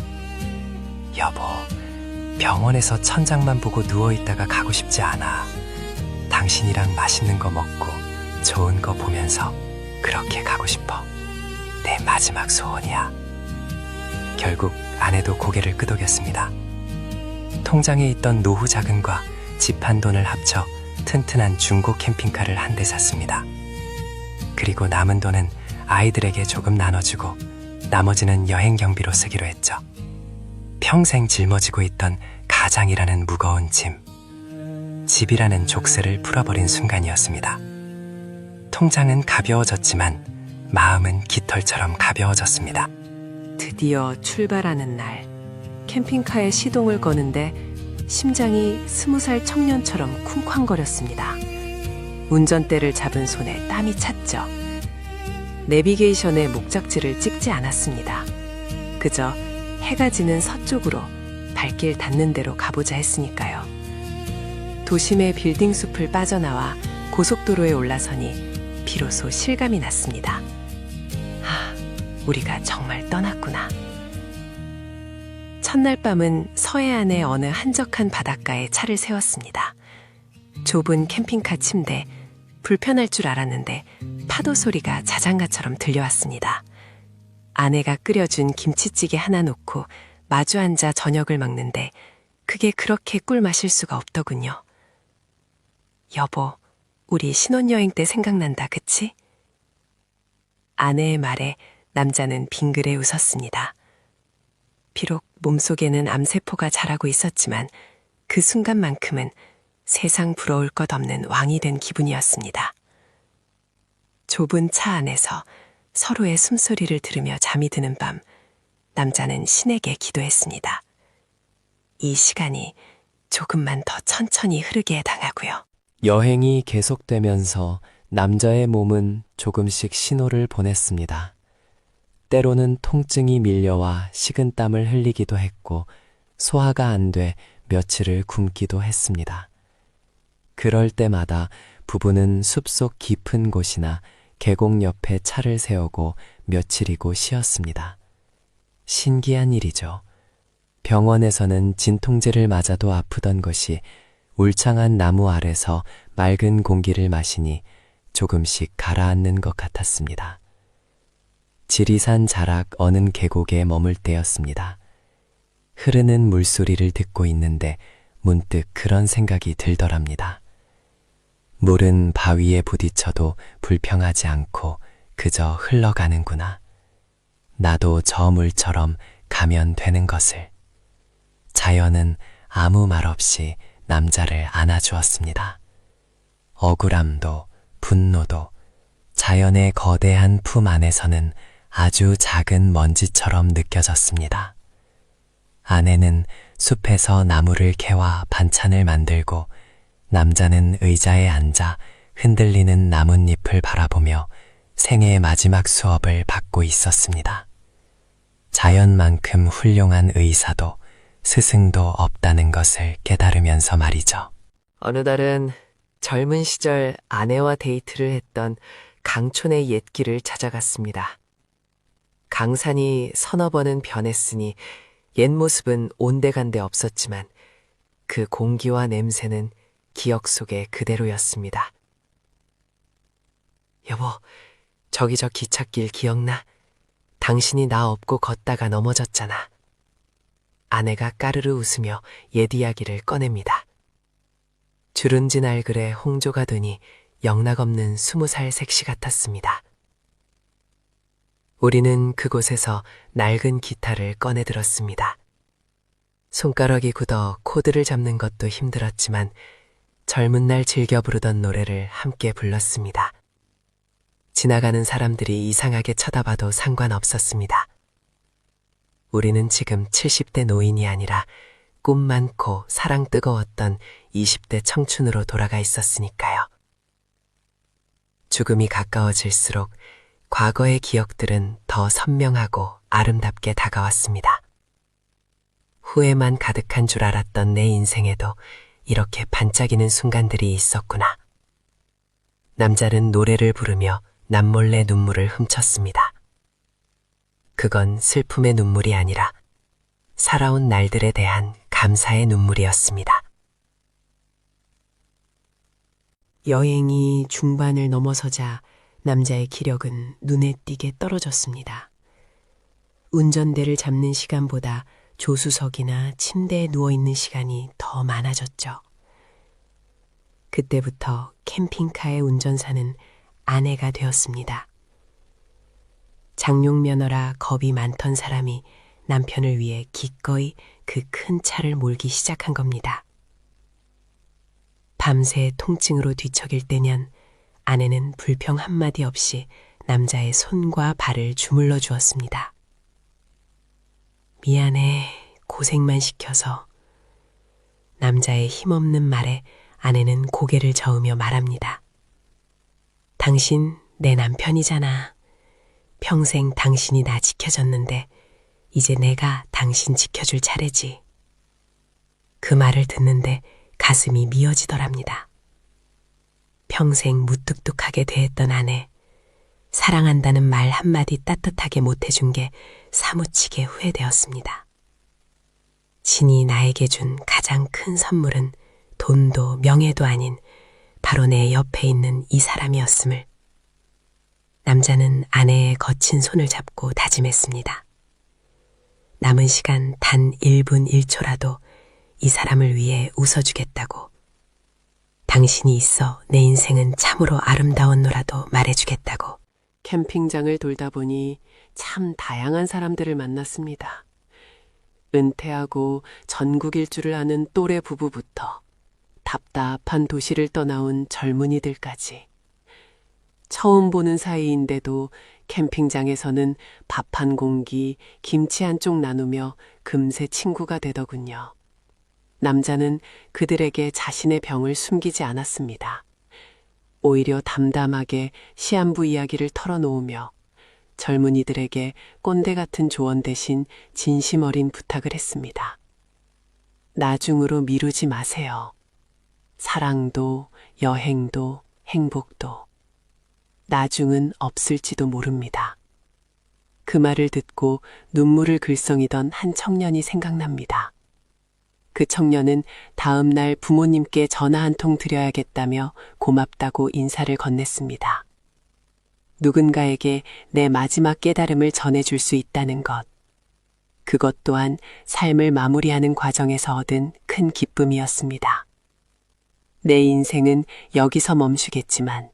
여보, 병원에서 천장만 보고 누워있다가 가고 싶지 않아. 당신이랑 맛있는 거 먹고 좋은 거 보면서 그렇게 가고 싶어. 내 마지막 소원이야. 결국 아내도 고개를 끄덕였습니다. 통장에 있던 노후 자금과 집한 돈을 합쳐 튼튼한 중고 캠핑카를 한 대 샀습니다. 그리고 남은 돈은 아이들에게 조금 나눠주고 나머지는 여행 경비로 쓰기로 했죠. 평생 짊어지고 있던 가장이라는 무거운 짐, 집이라는 족쇄를 풀어버린 순간이었습니다. 통장은 가벼워졌지만 마음은 깃털처럼 가벼워졌습니다. 드디어 출발하는 날, 캠핑카에 시동을 거는데 심장이 20살 청년처럼 쿵쾅거렸습니다. 운전대를 잡은 손에 땀이 찼죠. 내비게이션에 목적지를 찍지 않았습니다. 그저 해가 지는 서쪽으로 발길 닿는 대로 가보자 했으니까요. 도심의 빌딩 숲을 빠져나와 고속도로에 올라서니 비로소 실감이 났습니다. 우리가 정말 떠났구나. 첫날 밤은 서해안의 어느 한적한 바닷가에 차를 세웠습니다. 좁은 캠핑카 침대, 불편할 줄 알았는데 파도 소리가 자장가처럼 들려왔습니다. 아내가 끓여준 김치찌개 하나 놓고 마주 앉아 저녁을 먹는데 그게 그렇게 꿀 마실 수가 없더군요. 여보, 우리 신혼여행 때 생각난다, 그치? 아내의 말에 남자는 빙그레 웃었습니다. 비록 몸속에는 암세포가 자라고 있었지만 그 순간만큼은 세상 부러울 것 없는 왕이 된 기분이었습니다. 좁은 차 안에서 서로의 숨소리를 들으며 잠이 드는 밤, 남자는 신에게 기도했습니다. 이 시간이 조금만 더 천천히 흐르게 해당하고요. 여행이 계속되면서 남자의 몸은 조금씩 신호를 보냈습니다. 때로는 통증이 밀려와 식은땀을 흘리기도 했고 소화가 안 돼 며칠을 굶기도 했습니다. 그럴 때마다 부부는 숲속 깊은 곳이나 계곡 옆에 차를 세우고 며칠이고 쉬었습니다. 신기한 일이죠. 병원에서는 진통제를 맞아도 아프던 것이 울창한 나무 아래서 맑은 공기를 마시니 조금씩 가라앉는 것 같았습니다. 지리산 자락 어느 계곡에 머물 때였습니다. 흐르는 물소리를 듣고 있는데 문득 그런 생각이 들더랍니다. 물은 바위에 부딪혀도 불평하지 않고 그저 흘러가는구나. 나도 저 물처럼 가면 되는 것을. 자연은 아무 말 없이 남자를 안아주었습니다. 억울함도 분노도 자연의 거대한 품 안에서는 아주 작은 먼지처럼 느껴졌습니다. 아내는 숲에서 나무를 캐와 반찬을 만들고 남자는 의자에 앉아 흔들리는 나뭇잎을 바라보며 생애의 마지막 수업을 받고 있었습니다. 자연만큼 훌륭한 의사도 스승도 없다는 것을 깨달으면서 말이죠. 어느 날은 젊은 시절 아내와 데이트를 했던 강촌의 옛길을 찾아갔습니다. 강산이 서너 번은 변했으니 옛 모습은 온데간데 없었지만 그 공기와 냄새는 기억 속에 그대로였습니다. 여보, 저기 저 기찻길 기억나? 당신이 나 업고 걷다가 넘어졌잖아. 아내가 까르르 웃으며 옛 이야기를 꺼냅니다. 주른진 알글에 홍조가 되니 영락없는 20살 색시 같았습니다. 우리는 그곳에서 낡은 기타를 꺼내 들었습니다. 손가락이 굳어 코드를 잡는 것도 힘들었지만 젊은 날 즐겨 부르던 노래를 함께 불렀습니다. 지나가는 사람들이 이상하게 쳐다봐도 상관없었습니다. 우리는 지금 70대 노인이 아니라 꿈 많고 사랑 뜨거웠던 20대 청춘으로 돌아가 있었으니까요. 죽음이 가까워질수록 과거의 기억들은 더 선명하고 아름답게 다가왔습니다. 후회만 가득한 줄 알았던 내 인생에도 이렇게 반짝이는 순간들이 있었구나. 남자는 노래를 부르며 남몰래 눈물을 훔쳤습니다. 그건 슬픔의 눈물이 아니라 살아온 날들에 대한 감사의 눈물이었습니다. 여행이 중반을 넘어서자 남자의 기력은 눈에 띄게 떨어졌습니다. 운전대를 잡는 시간보다 조수석이나 침대에 누워있는 시간이 더 많아졌죠. 그때부터 캠핑카의 운전사는 아내가 되었습니다. 장롱면허라 겁이 많던 사람이 남편을 위해 기꺼이 그 큰 차를 몰기 시작한 겁니다. 밤새 통증으로 뒤척일 때면 아내는 불평 한마디 없이 남자의 손과 발을 주물러 주었습니다. 미안해, 고생만 시켜서. 남자의 힘없는 말에 아내는 고개를 저으며 말합니다. 당신 내 남편이잖아. 평생 당신이 나 지켜줬는데 이제 내가 당신 지켜줄 차례지. 그 말을 듣는데 가슴이 미어지더랍니다. 평생 무뚝뚝하게 대했던 아내, 사랑한다는 말 한마디 따뜻하게 못해준 게 사무치게 후회되었습니다. 신이 나에게 준 가장 큰 선물은 돈도 명예도 아닌 바로 내 옆에 있는 이 사람이었음을. 남자는 아내의 거친 손을 잡고 다짐했습니다. 남은 시간 단 1분 1초라도 이 사람을 위해 웃어주겠다고. 당신이 있어 내 인생은 참으로 아름다웠노라도 말해주겠다고. 캠핑장을 돌다 보니 참 다양한 사람들을 만났습니다. 은퇴하고 전국 일주를 아는 또래 부부부터 답답한 도시를 떠나온 젊은이들까지. 처음 보는 사이인데도 캠핑장에서는 밥 한 공기, 김치 한 쪽 나누며 금세 친구가 되더군요. 남자는 그들에게 자신의 병을 숨기지 않았습니다. 오히려 담담하게 시한부 이야기를 털어놓으며 젊은이들에게 꼰대 같은 조언 대신 진심 어린 부탁을 했습니다. 나중으로 미루지 마세요. 사랑도, 여행도, 행복도. 나중은 없을지도 모릅니다. 그 말을 듣고 눈물을 글썽이던 한 청년이 생각납니다. 그 청년은 다음 날 부모님께 전화 한 통 드려야겠다며 고맙다고 인사를 건넸습니다. 누군가에게 내 마지막 깨달음을 전해줄 수 있다는 것. 그것 또한 삶을 마무리하는 과정에서 얻은 큰 기쁨이었습니다. 내 인생은 여기서 멈추겠지만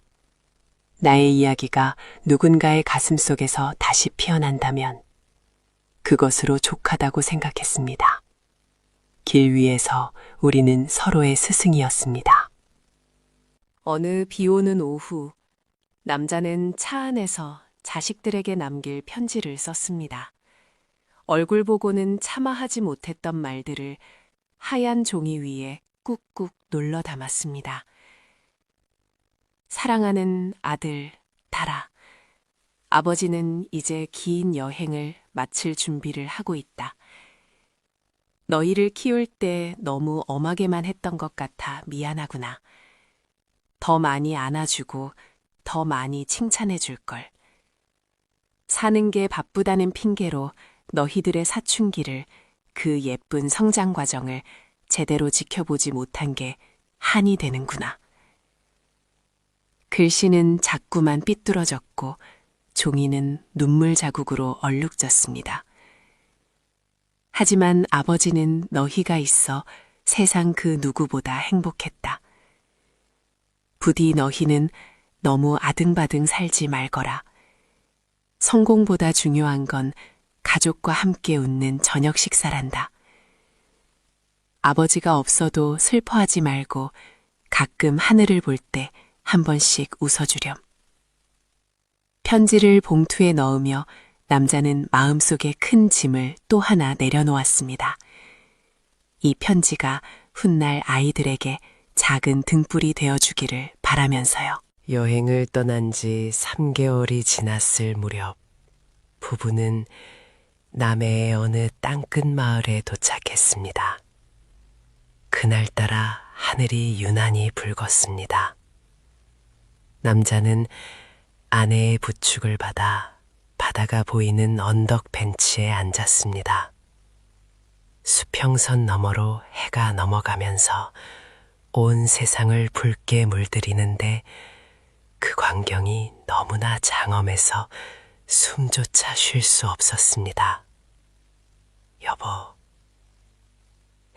나의 이야기가 누군가의 가슴 속에서 다시 피어난다면 그것으로 족하다고 생각했습니다. 길 위에서 우리는 서로의 스승이었습니다. 어느 비 오는 오후, 남자는 차 안에서 자식들에게 남길 편지를 썼습니다. 얼굴 보고는 차마 하지 못했던 말들을 하얀 종이 위에 꾹꾹 눌러 담았습니다. 사랑하는 아들, 달아. 아버지는 이제 긴 여행을 마칠 준비를 하고 있다. 너희를 키울 때 너무 엄하게만 했던 것 같아 미안하구나. 더 많이 안아주고 더 많이 칭찬해 줄 걸. 사는 게 바쁘다는 핑계로 너희들의 사춘기를, 그 예쁜 성장 과정을 제대로 지켜보지 못한 게 한이 되는구나. 글씨는 자꾸만 삐뚤어졌고 종이는 눈물 자국으로 얼룩졌습니다. 하지만 아버지는 너희가 있어 세상 그 누구보다 행복했다. 부디 너희는 너무 아등바등 살지 말거라. 성공보다 중요한 건 가족과 함께 웃는 저녁 식사란다. 아버지가 없어도 슬퍼하지 말고 가끔 하늘을 볼 때 한 번씩 웃어주렴. 편지를 봉투에 넣으며 남자는 마음속에 큰 짐을 또 하나 내려놓았습니다. 이 편지가 훗날 아이들에게 작은 등불이 되어주기를 바라면서요. 여행을 떠난 지 3개월이 지났을 무렵 부부는 남해의 어느 땅끝 마을에 도착했습니다. 그날따라 하늘이 유난히 붉었습니다. 남자는 아내의 부축을 받아 바다가 보이는 언덕 벤치에 앉았습니다. 수평선 너머로 해가 넘어가면서 온 세상을 붉게 물들이는데 그 광경이 너무나 장엄해서 숨조차 쉴 수 없었습니다. 여보,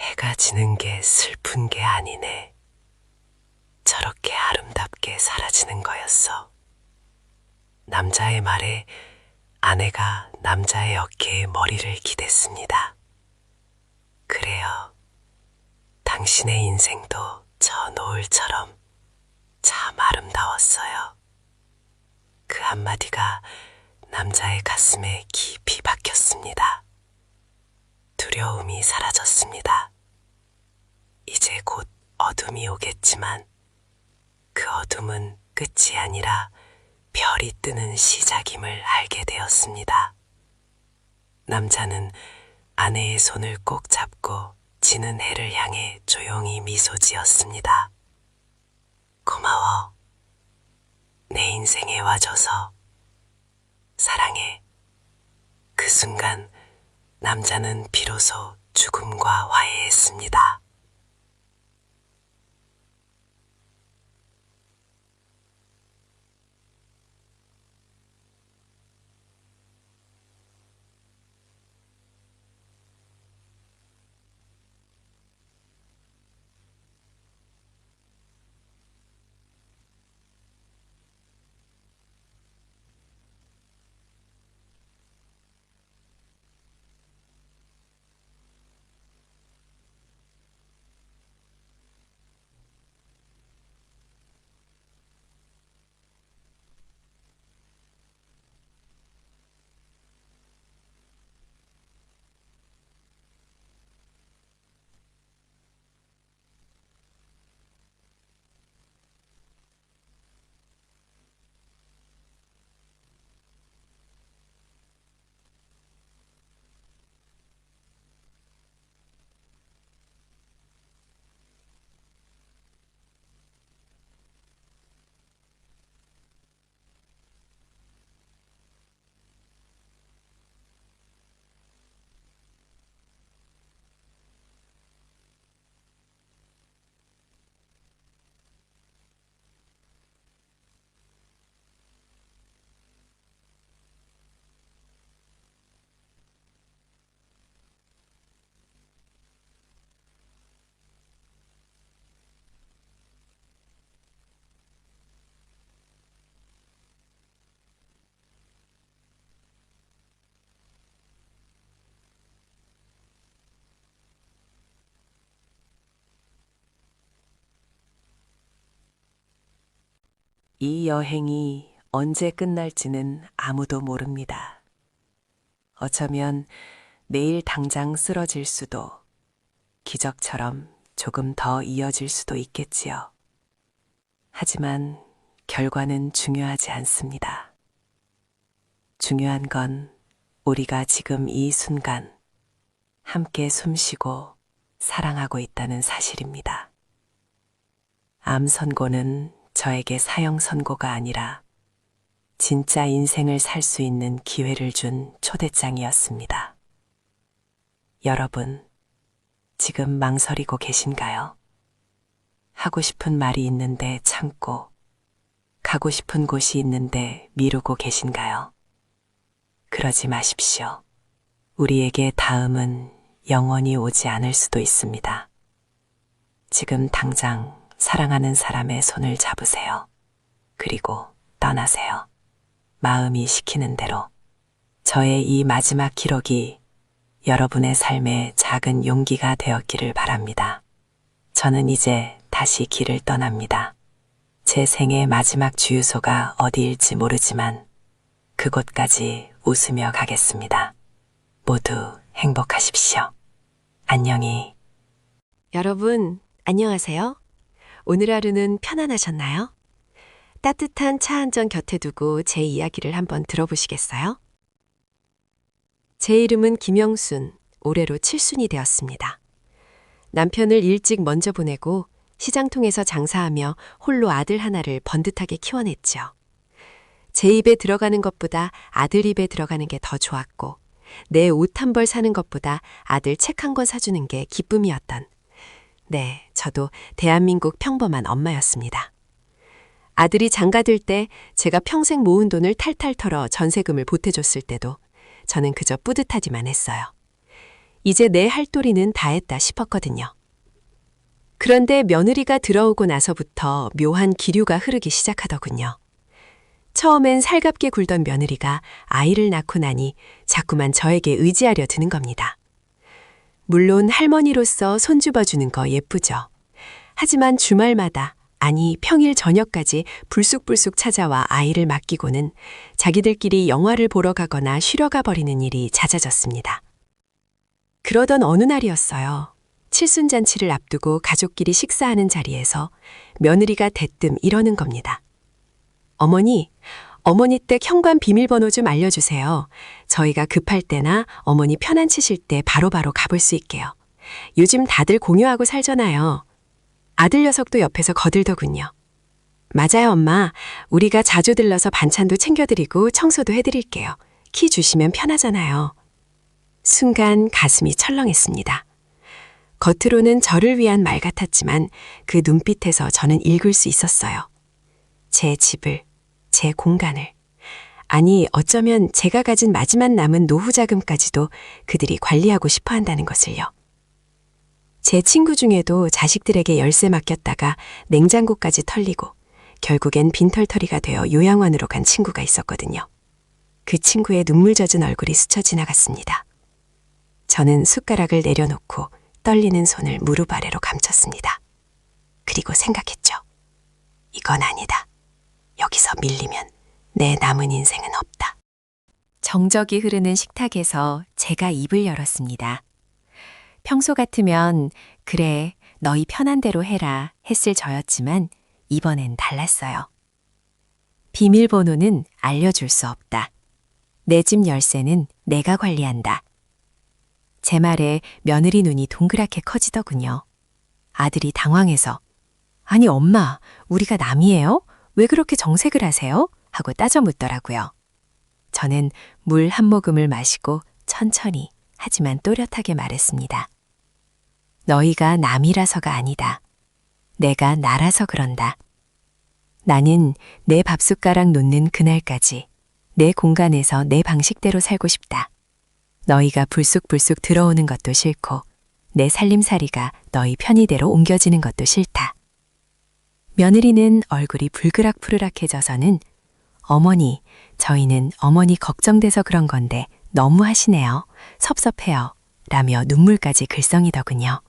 해가 지는 게 슬픈 게 아니네. 저렇게 아름답게 사라지는 거였어. 남자의 말에 아내가 남자의 어깨에 머리를 기댔습니다. 그래요. 당신의 인생도 저 노을처럼 참 아름다웠어요. 그 한마디가 남자의 가슴에 깊이 박혔습니다. 두려움이 사라졌습니다. 이제 곧 어둠이 오겠지만 그 어둠은 끝이 아니라 별이 뜨는 시작임을 알게 되었습니다. 남자는 아내의 손을 꼭 잡고 지는 해를 향해 조용히 미소 지었습니다. 고마워. 내 인생에 와줘서. 사랑해. 그 순간 남자는 비로소 죽음과 화해했습니다. 이 여행이 언제 끝날지는 아무도 모릅니다. 어쩌면 내일 당장 쓰러질 수도, 기적처럼 조금 더 이어질 수도 있겠지요. 하지만 결과는 중요하지 않습니다. 중요한 건 우리가 지금 이 순간 함께 숨쉬고 사랑하고 있다는 사실입니다. 암 선고는 저에게 사형 선고가 아니라 진짜 인생을 살 수 있는 기회를 준 초대장이었습니다. 여러분, 지금 망설이고 계신가요? 하고 싶은 말이 있는데 참고, 가고 싶은 곳이 있는데 미루고 계신가요? 그러지 마십시오. 우리에게 다음은 영원히 오지 않을 수도 있습니다. 지금 당장 사랑하는 사람의 손을 잡으세요. 그리고 떠나세요. 마음이 시키는 대로. 저의 이 마지막 기록이 여러분의 삶에 작은 용기가 되었기를 바랍니다. 저는 이제 다시 길을 떠납니다. 제 생의 마지막 주유소가 어디일지 모르지만 그곳까지 웃으며 가겠습니다. 모두 행복하십시오. 안녕히. 여러분, 안녕하세요. 오늘 하루는 편안하셨나요? 따뜻한 차 한 잔 곁에 두고 제 이야기를 한번 들어보시겠어요? 제 이름은 김영순, 올해로 7순이 되었습니다. 남편을 일찍 먼저 보내고 시장통에서 장사하며 홀로 아들 하나를 번듯하게 키워냈죠. 제 입에 들어가는 것보다 아들 입에 들어가는 게 더 좋았고 내 옷 한 벌 사는 것보다 아들 책 한 권 사주는 게 기쁨이었던, 네, 저도 대한민국 평범한 엄마였습니다. 아들이 장가들 때 제가 평생 모은 돈을 탈탈 털어 전세금을 보태줬을 때도 저는 그저 뿌듯하기만 했어요. 이제 내 할도리는 다 했다 싶었거든요. 그런데 며느리가 들어오고 나서부터 묘한 기류가 흐르기 시작하더군요. 처음엔 살갑게 굴던 며느리가 아이를 낳고 나니 자꾸만 저에게 의지하려 드는 겁니다. 물론 할머니로서 손주봐주는 거 예쁘죠. 하지만 주말마다, 아니 평일 저녁까지 불쑥불쑥 찾아와 아이를 맡기고는 자기들끼리 영화를 보러 가거나 쉬러 가버리는 일이 잦아졌습니다. 그러던 어느 날이었어요. 칠순잔치를 앞두고 가족끼리 식사하는 자리에서 며느리가 대뜸 이러는 겁니다. 어머니 댁 현관 비밀번호 좀 알려주세요. 저희가 급할 때나 어머니 편안 치실 때 바로바로 가볼 수 있게요. 요즘 다들 공유하고 살잖아요. 아들 녀석도 옆에서 거들더군요. 맞아요, 엄마. 우리가 자주 들러서 반찬도 챙겨드리고 청소도 해드릴게요. 키 주시면 편하잖아요. 순간 가슴이 철렁했습니다. 겉으로는 저를 위한 말 같았지만 그 눈빛에서 저는 읽을 수 있었어요. 제 집을, 제 공간을, 아니 어쩌면 제가 가진 마지막 남은 노후 자금까지도 그들이 관리하고 싶어 한다는 것을요. 제 친구 중에도 자식들에게 열쇠 맡겼다가 냉장고까지 털리고 결국엔 빈털터리가 되어 요양원으로 간 친구가 있었거든요. 그 친구의 눈물 젖은 얼굴이 스쳐 지나갔습니다. 저는 숟가락을 내려놓고 떨리는 손을 무릎 아래로 감췄습니다. 그리고 생각했죠. 이건 아니다. 여기서 밀리면 내 남은 인생은 없다. 정적이 흐르는 식탁에서 제가 입을 열었습니다. 평소 같으면 그래, 너희 편한 대로 해라 했을 저였지만 이번엔 달랐어요. 비밀번호는 알려줄 수 없다. 내 집 열쇠는 내가 관리한다. 제 말에 며느리 눈이 동그랗게 커지더군요. 아들이 당황해서 아니 엄마, 우리가 남이에요? 왜 그렇게 정색을 하세요? 하고 따져 묻더라고요. 저는 물 한 모금을 마시고 천천히 하지만 또렷하게 말했습니다. 너희가 남이라서가 아니다. 내가 나라서 그런다. 나는 내 밥숟가락 놓는 그날까지 내 공간에서 내 방식대로 살고 싶다. 너희가 불쑥불쑥 들어오는 것도 싫고 내 살림살이가 너희 편의대로 옮겨지는 것도 싫다. 며느리는 얼굴이 불그락푸르락해져서는 어머니, 저희는 어머니 걱정돼서 그런 건데 너무 하시네요. 섭섭해요. 라며 눈물까지 글썽이더군요.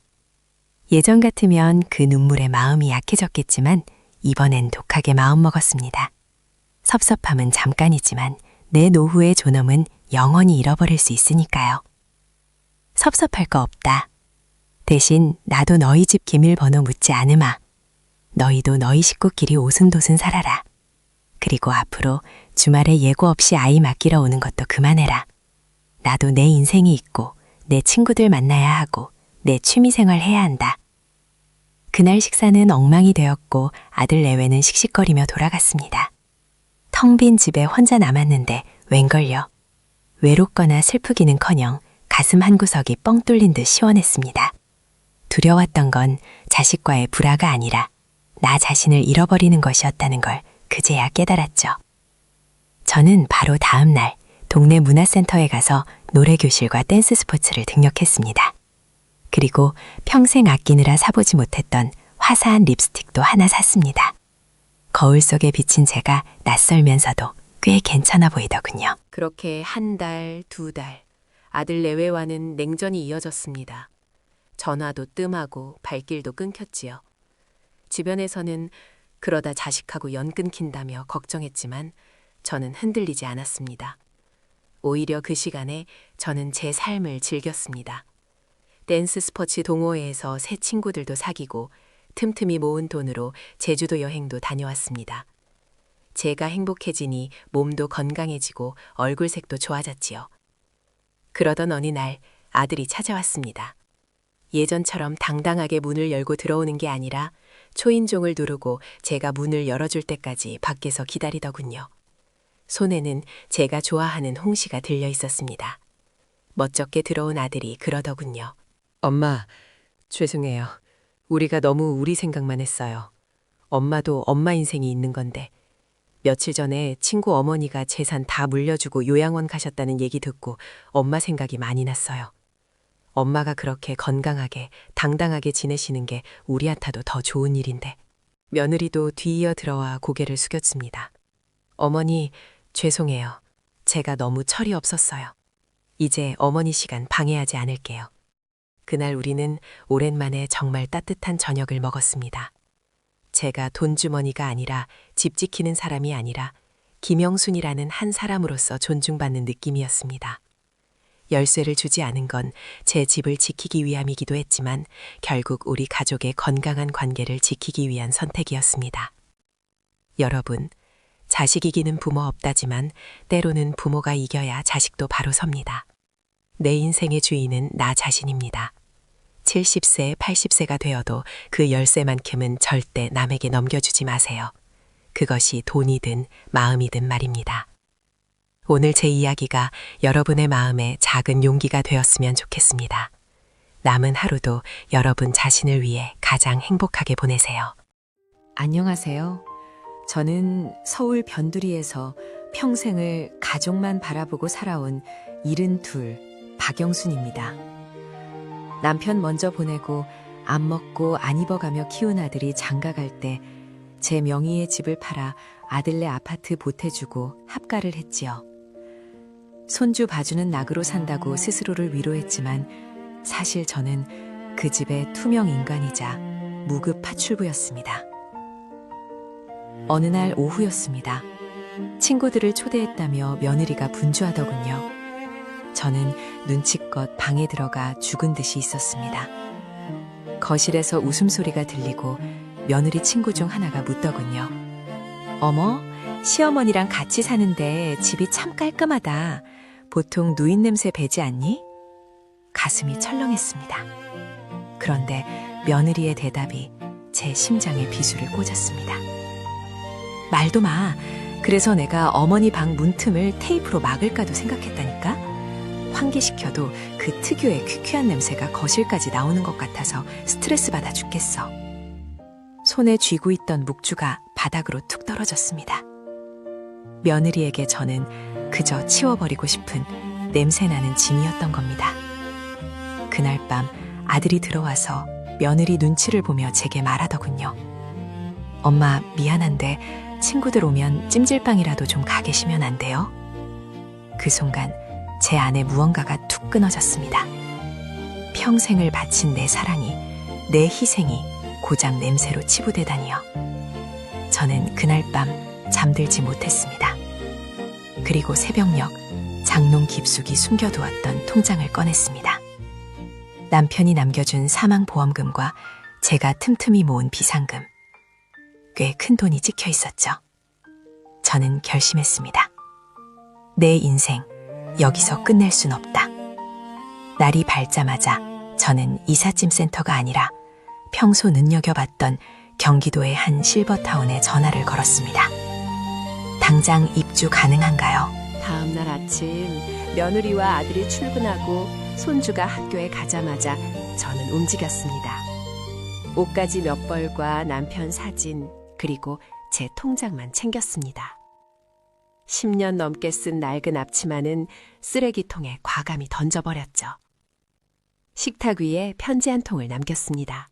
예전 같으면 그 눈물에 마음이 약해졌겠지만 이번엔 독하게 마음먹었습니다. 섭섭함은 잠깐이지만 내 노후의 존엄은 영원히 잃어버릴 수 있으니까요. 섭섭할 거 없다. 대신 나도 너희 집 기밀번호 묻지 않으마. 너희도 너희 식구끼리 오순도순 살아라. 그리고 앞으로 주말에 예고 없이 아이 맡기러 오는 것도 그만해라. 나도 내 인생이 있고 내 친구들 만나야 하고 내 취미생활 해야 한다. 그날 식사는 엉망이 되었고 아들 내외는 씩씩거리며 돌아갔습니다. 텅 빈 집에 혼자 남았는데 웬걸요. 외롭거나 슬프기는커녕 가슴 한구석이 뻥 뚫린 듯 시원했습니다. 두려웠던 건 자식과의 불화가 아니라 나 자신을 잃어버리는 것이었다는 걸 그제야 깨달았죠. 저는 바로 다음 날 동네 문화센터에 가서 노래교실과 댄스 스포츠를 등록했습니다. 그리고 평생 아끼느라 사보지 못했던 화사한 립스틱도 하나 샀습니다. 거울 속에 비친 제가 낯설면서도 꽤 괜찮아 보이더군요. 그렇게 한 달, 두 달, 아들 내외와는 냉전이 이어졌습니다. 전화도 뜸하고 발길도 끊겼지요. 주변에서는 그러다 자식하고 연 끊긴다며 걱정했지만 저는 흔들리지 않았습니다. 오히려 그 시간에 저는 제 삶을 즐겼습니다. 댄스 스포츠 동호회에서 새 친구들도 사귀고 틈틈이 모은 돈으로 제주도 여행도 다녀왔습니다. 제가 행복해지니 몸도 건강해지고 얼굴색도 좋아졌지요. 그러던 어느 날 아들이 찾아왔습니다. 예전처럼 당당하게 문을 열고 들어오는 게 아니라 초인종을 누르고 제가 문을 열어줄 때까지 밖에서 기다리더군요. 손에는 제가 좋아하는 홍시가 들려 있었습니다. 멋쩍게 들어온 아들이 그러더군요. 엄마, 죄송해요. 우리가 너무 우리 생각만 했어요. 엄마도 엄마 인생이 있는 건데. 며칠 전에 친구 어머니가 재산 다 물려주고 요양원 가셨다는 얘기 듣고 엄마 생각이 많이 났어요. 엄마가 그렇게 건강하게 당당하게 지내시는 게 우리한테도 더 좋은 일인데. 며느리도 뒤이어 들어와 고개를 숙였습니다. 어머니, 죄송해요. 제가 너무 철이 없었어요. 이제 어머니 시간 방해하지 않을게요. 그날 우리는 오랜만에 정말 따뜻한 저녁을 먹었습니다. 제가 돈주머니가 아니라 집 지키는 사람이 아니라 김영순이라는 한 사람으로서 존중받는 느낌이었습니다. 열쇠를 주지 않은 건 제 집을 지키기 위함이기도 했지만 결국 우리 가족의 건강한 관계를 지키기 위한 선택이었습니다. 여러분, 자식 이기는 부모 없다지만 때로는 부모가 이겨야 자식도 바로 섭니다. 내 인생의 주인은 나 자신입니다. 70세, 80세가 되어도 그 열쇠만큼은 절대 남에게 넘겨주지 마세요. 그것이 돈이든 마음이든 말입니다. 오늘 제 이야기가 여러분의 마음에 작은 용기가 되었으면 좋겠습니다. 남은 하루도 여러분 자신을 위해 가장 행복하게 보내세요. 안녕하세요. 저는 서울 변두리에서 평생을 가족만 바라보고 살아온 72 박영순입니다. 남편 먼저 보내고 안 먹고 안 입어가며 키운 아들이 장가갈 때 제 명의의 집을 팔아 아들네 아파트 보태주고 합가를 했지요. 손주 봐주는 낙으로 산다고 스스로를 위로했지만 사실 저는 그 집의 투명 인간이자 무급 파출부였습니다. 어느 날 오후였습니다. 친구들을 초대했다며 며느리가 분주하더군요. 저는 눈치껏 방에 들어가 죽은 듯이 있었습니다. 거실에서 웃음소리가 들리고 며느리 친구 중 하나가 묻더군요. 어머, 시어머니랑 같이 사는데 집이 참 깔끔하다. 보통 누인 냄새 배지 않니? 가슴이 철렁했습니다. 그런데 며느리의 대답이 제 심장에 비수를 꽂았습니다. 말도 마. 그래서 내가 어머니 방 문틈을 테이프로 막을까도 생각했다니까? 환기시켜도 그 특유의 퀴퀴한 냄새가 거실까지 나오는 것 같아서 스트레스 받아 죽겠어. 손에 쥐고 있던 묵주가 바닥으로 툭 떨어졌습니다. 며느리에게 저는 그저 치워버리고 싶은 냄새나는 짐이었던 겁니다. 그날 밤 아들이 들어와서 며느리 눈치를 보며 제게 말하더군요. 엄마, 미안한데 친구들 오면 찜질방이라도 좀 가 계시면 안 돼요? 그 순간 제 안에 무언가가 툭 끊어졌습니다. 평생을 바친 내 사랑이, 내 희생이 고작 냄새로 치부되다니요. 저는 그날 밤 잠들지 못했습니다. 그리고 새벽녘 장롱 깊숙이 숨겨두었던 통장을 꺼냈습니다. 남편이 남겨준 사망보험금과 제가 틈틈이 모은 비상금, 꽤 큰 돈이 찍혀 있었죠. 저는 결심했습니다. 내 인생 여기서 끝낼 순 없다. 날이 밝자마자 저는 이삿짐 센터가 아니라 평소 눈여겨봤던 경기도의 한 실버타운에 전화를 걸었습니다. 당장 입주 가능한가요? 다음 날 아침 며느리와 아들이 출근하고 손주가 학교에 가자마자 저는 움직였습니다. 옷가지 몇 벌과 남편 사진, 그리고 제 통장만 챙겼습니다. 10년 넘게 쓴 낡은 앞치마는 쓰레기통에 과감히 던져버렸죠. 식탁 위에 편지 한 통을 남겼습니다.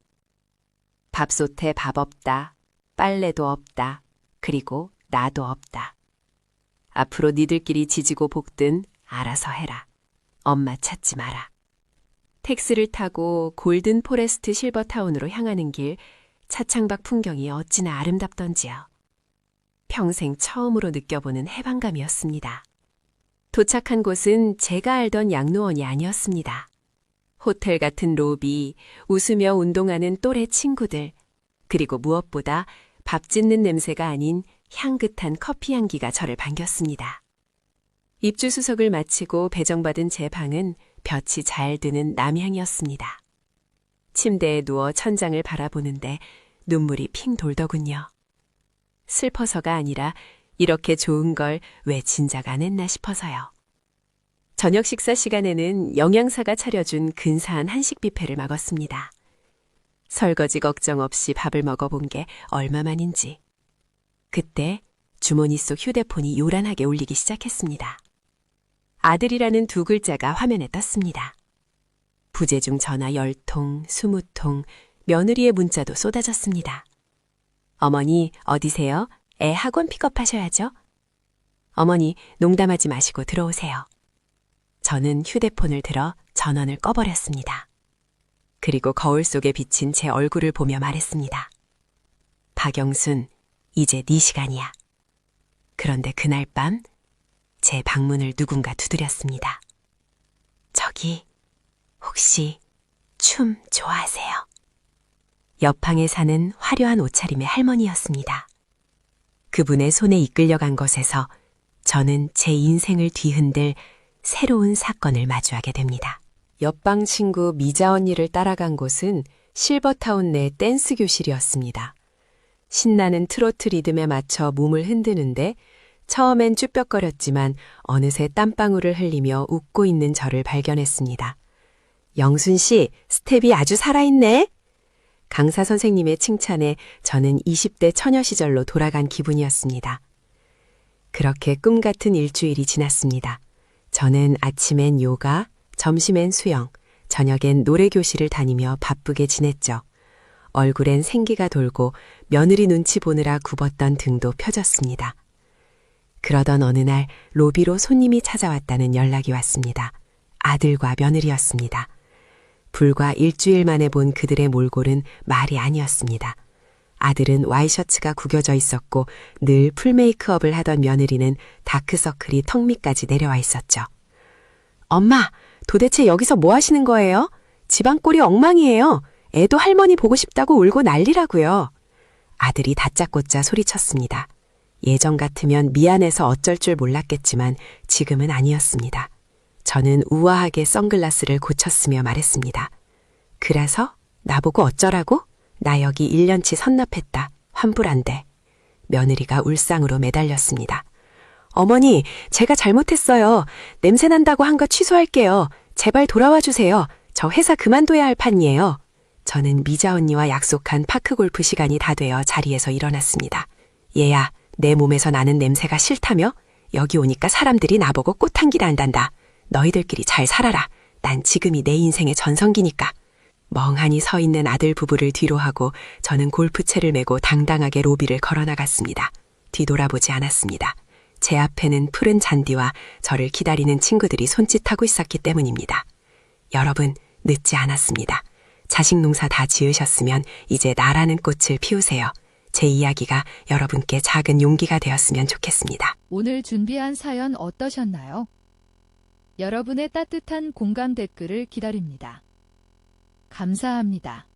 밥솥에 밥 없다, 빨래도 없다, 그리고 나도 없다. 앞으로 니들끼리 지지고 볶든 알아서 해라. 엄마 찾지 마라. 택시를 타고 골든 포레스트 실버타운으로 향하는 길, 차창밖 풍경이 어찌나 아름답던지요. 평생 처음으로 느껴보는 해방감이었습니다. 도착한 곳은 제가 알던 양로원이 아니었습니다. 호텔 같은 로비, 웃으며 운동하는 또래 친구들, 그리고 무엇보다 밥 짓는 냄새가 아닌 향긋한 커피 향기가 저를 반겼습니다. 입주 수속을 마치고 배정받은 제 방은 볕이 잘 드는 남향이었습니다. 침대에 누워 천장을 바라보는데 눈물이 핑 돌더군요. 슬퍼서가 아니라 이렇게 좋은 걸 왜 진작 안 했나 싶어서요. 저녁 식사 시간에는 영양사가 차려준 근사한 한식 뷔페를 먹었습니다. 설거지 걱정 없이 밥을 먹어본 게 얼마만인지. 그때 주머니 속 휴대폰이 요란하게 울리기 시작했습니다. 아들이라는 두 글자가 화면에 떴습니다. 부재중 전화 10통, 20통, 며느리의 문자도 쏟아졌습니다. 어머니, 어디세요? 애 학원 픽업하셔야죠. 어머니, 농담하지 마시고 들어오세요. 저는 휴대폰을 들어 전원을 꺼버렸습니다. 그리고 거울 속에 비친 제 얼굴을 보며 말했습니다. 박영순, 이제 네 시간이야. 그런데 그날 밤 제 방문을 누군가 두드렸습니다. 저기, 혹시 춤 좋아하세요? 옆방에 사는 화려한 옷차림의 할머니였습니다. 그분의 손에 이끌려간 것에서 저는 제 인생을 뒤흔들 새로운 사건을 마주하게 됩니다. 옆방 친구 미자 언니를 따라간 곳은 실버타운 내 댄스 교실이었습니다. 신나는 트로트 리듬에 맞춰 몸을 흔드는데 처음엔 쭈뼛거렸지만 어느새 땀방울을 흘리며 웃고 있는 저를 발견했습니다. 영순 씨, 스텝이 아주 살아있네. 강사 선생님의 칭찬에 저는 20대 처녀 시절로 돌아간 기분이었습니다. 그렇게 꿈 같은 일주일이 지났습니다. 저는 아침엔 요가, 점심엔 수영, 저녁엔 노래교실을 다니며 바쁘게 지냈죠. 얼굴엔 생기가 돌고 며느리 눈치 보느라 굽었던 등도 펴졌습니다. 그러던 어느 날 로비로 손님이 찾아왔다는 연락이 왔습니다. 아들과 며느리였습니다. 불과 일주일 만에 본 그들의 몰골은 말이 아니었습니다. 아들은 와이셔츠가 구겨져 있었고 늘 풀메이크업을 하던 며느리는 다크서클이 턱 밑까지 내려와 있었죠. 엄마, 도대체 여기서 뭐 하시는 거예요? 집안 꼴이 엉망이에요. 애도 할머니 보고 싶다고 울고 난리라고요. 아들이 다짜고짜 소리쳤습니다. 예전 같으면 미안해서 어쩔 줄 몰랐겠지만 지금은 아니었습니다. 저는 우아하게 선글라스를 고쳤으며 말했습니다. 그래서? 나보고 어쩌라고? 나 여기 1년치 선납했다. 환불한대. 며느리가 울상으로 매달렸습니다. 어머니, 제가 잘못했어요. 냄새 난다고 한 거 취소할게요. 제발 돌아와 주세요. 저 회사 그만둬야 할 판이에요. 저는 미자 언니와 약속한 파크골프 시간이 다 되어 자리에서 일어났습니다. 얘야, 내 몸에서 나는 냄새가 싫다며? 여기 오니까 사람들이 나보고 꽃향기를 한단다. 너희들끼리 잘 살아라. 난 지금이 내 인생의 전성기니까. 멍하니 서 있는 아들 부부를 뒤로 하고 저는 골프채를 메고 당당하게 로비를 걸어나갔습니다. 뒤돌아보지 않았습니다. 제 앞에는 푸른 잔디와 저를 기다리는 친구들이 손짓하고 있었기 때문입니다. 여러분, 늦지 않았습니다. 자식 농사 다 지으셨으면 이제 나라는 꽃을 피우세요. 제 이야기가 여러분께 작은 용기가 되었으면 좋겠습니다. 오늘 준비한 사연 어떠셨나요? 여러분의 따뜻한 공감 댓글을 기다립니다. 감사합니다.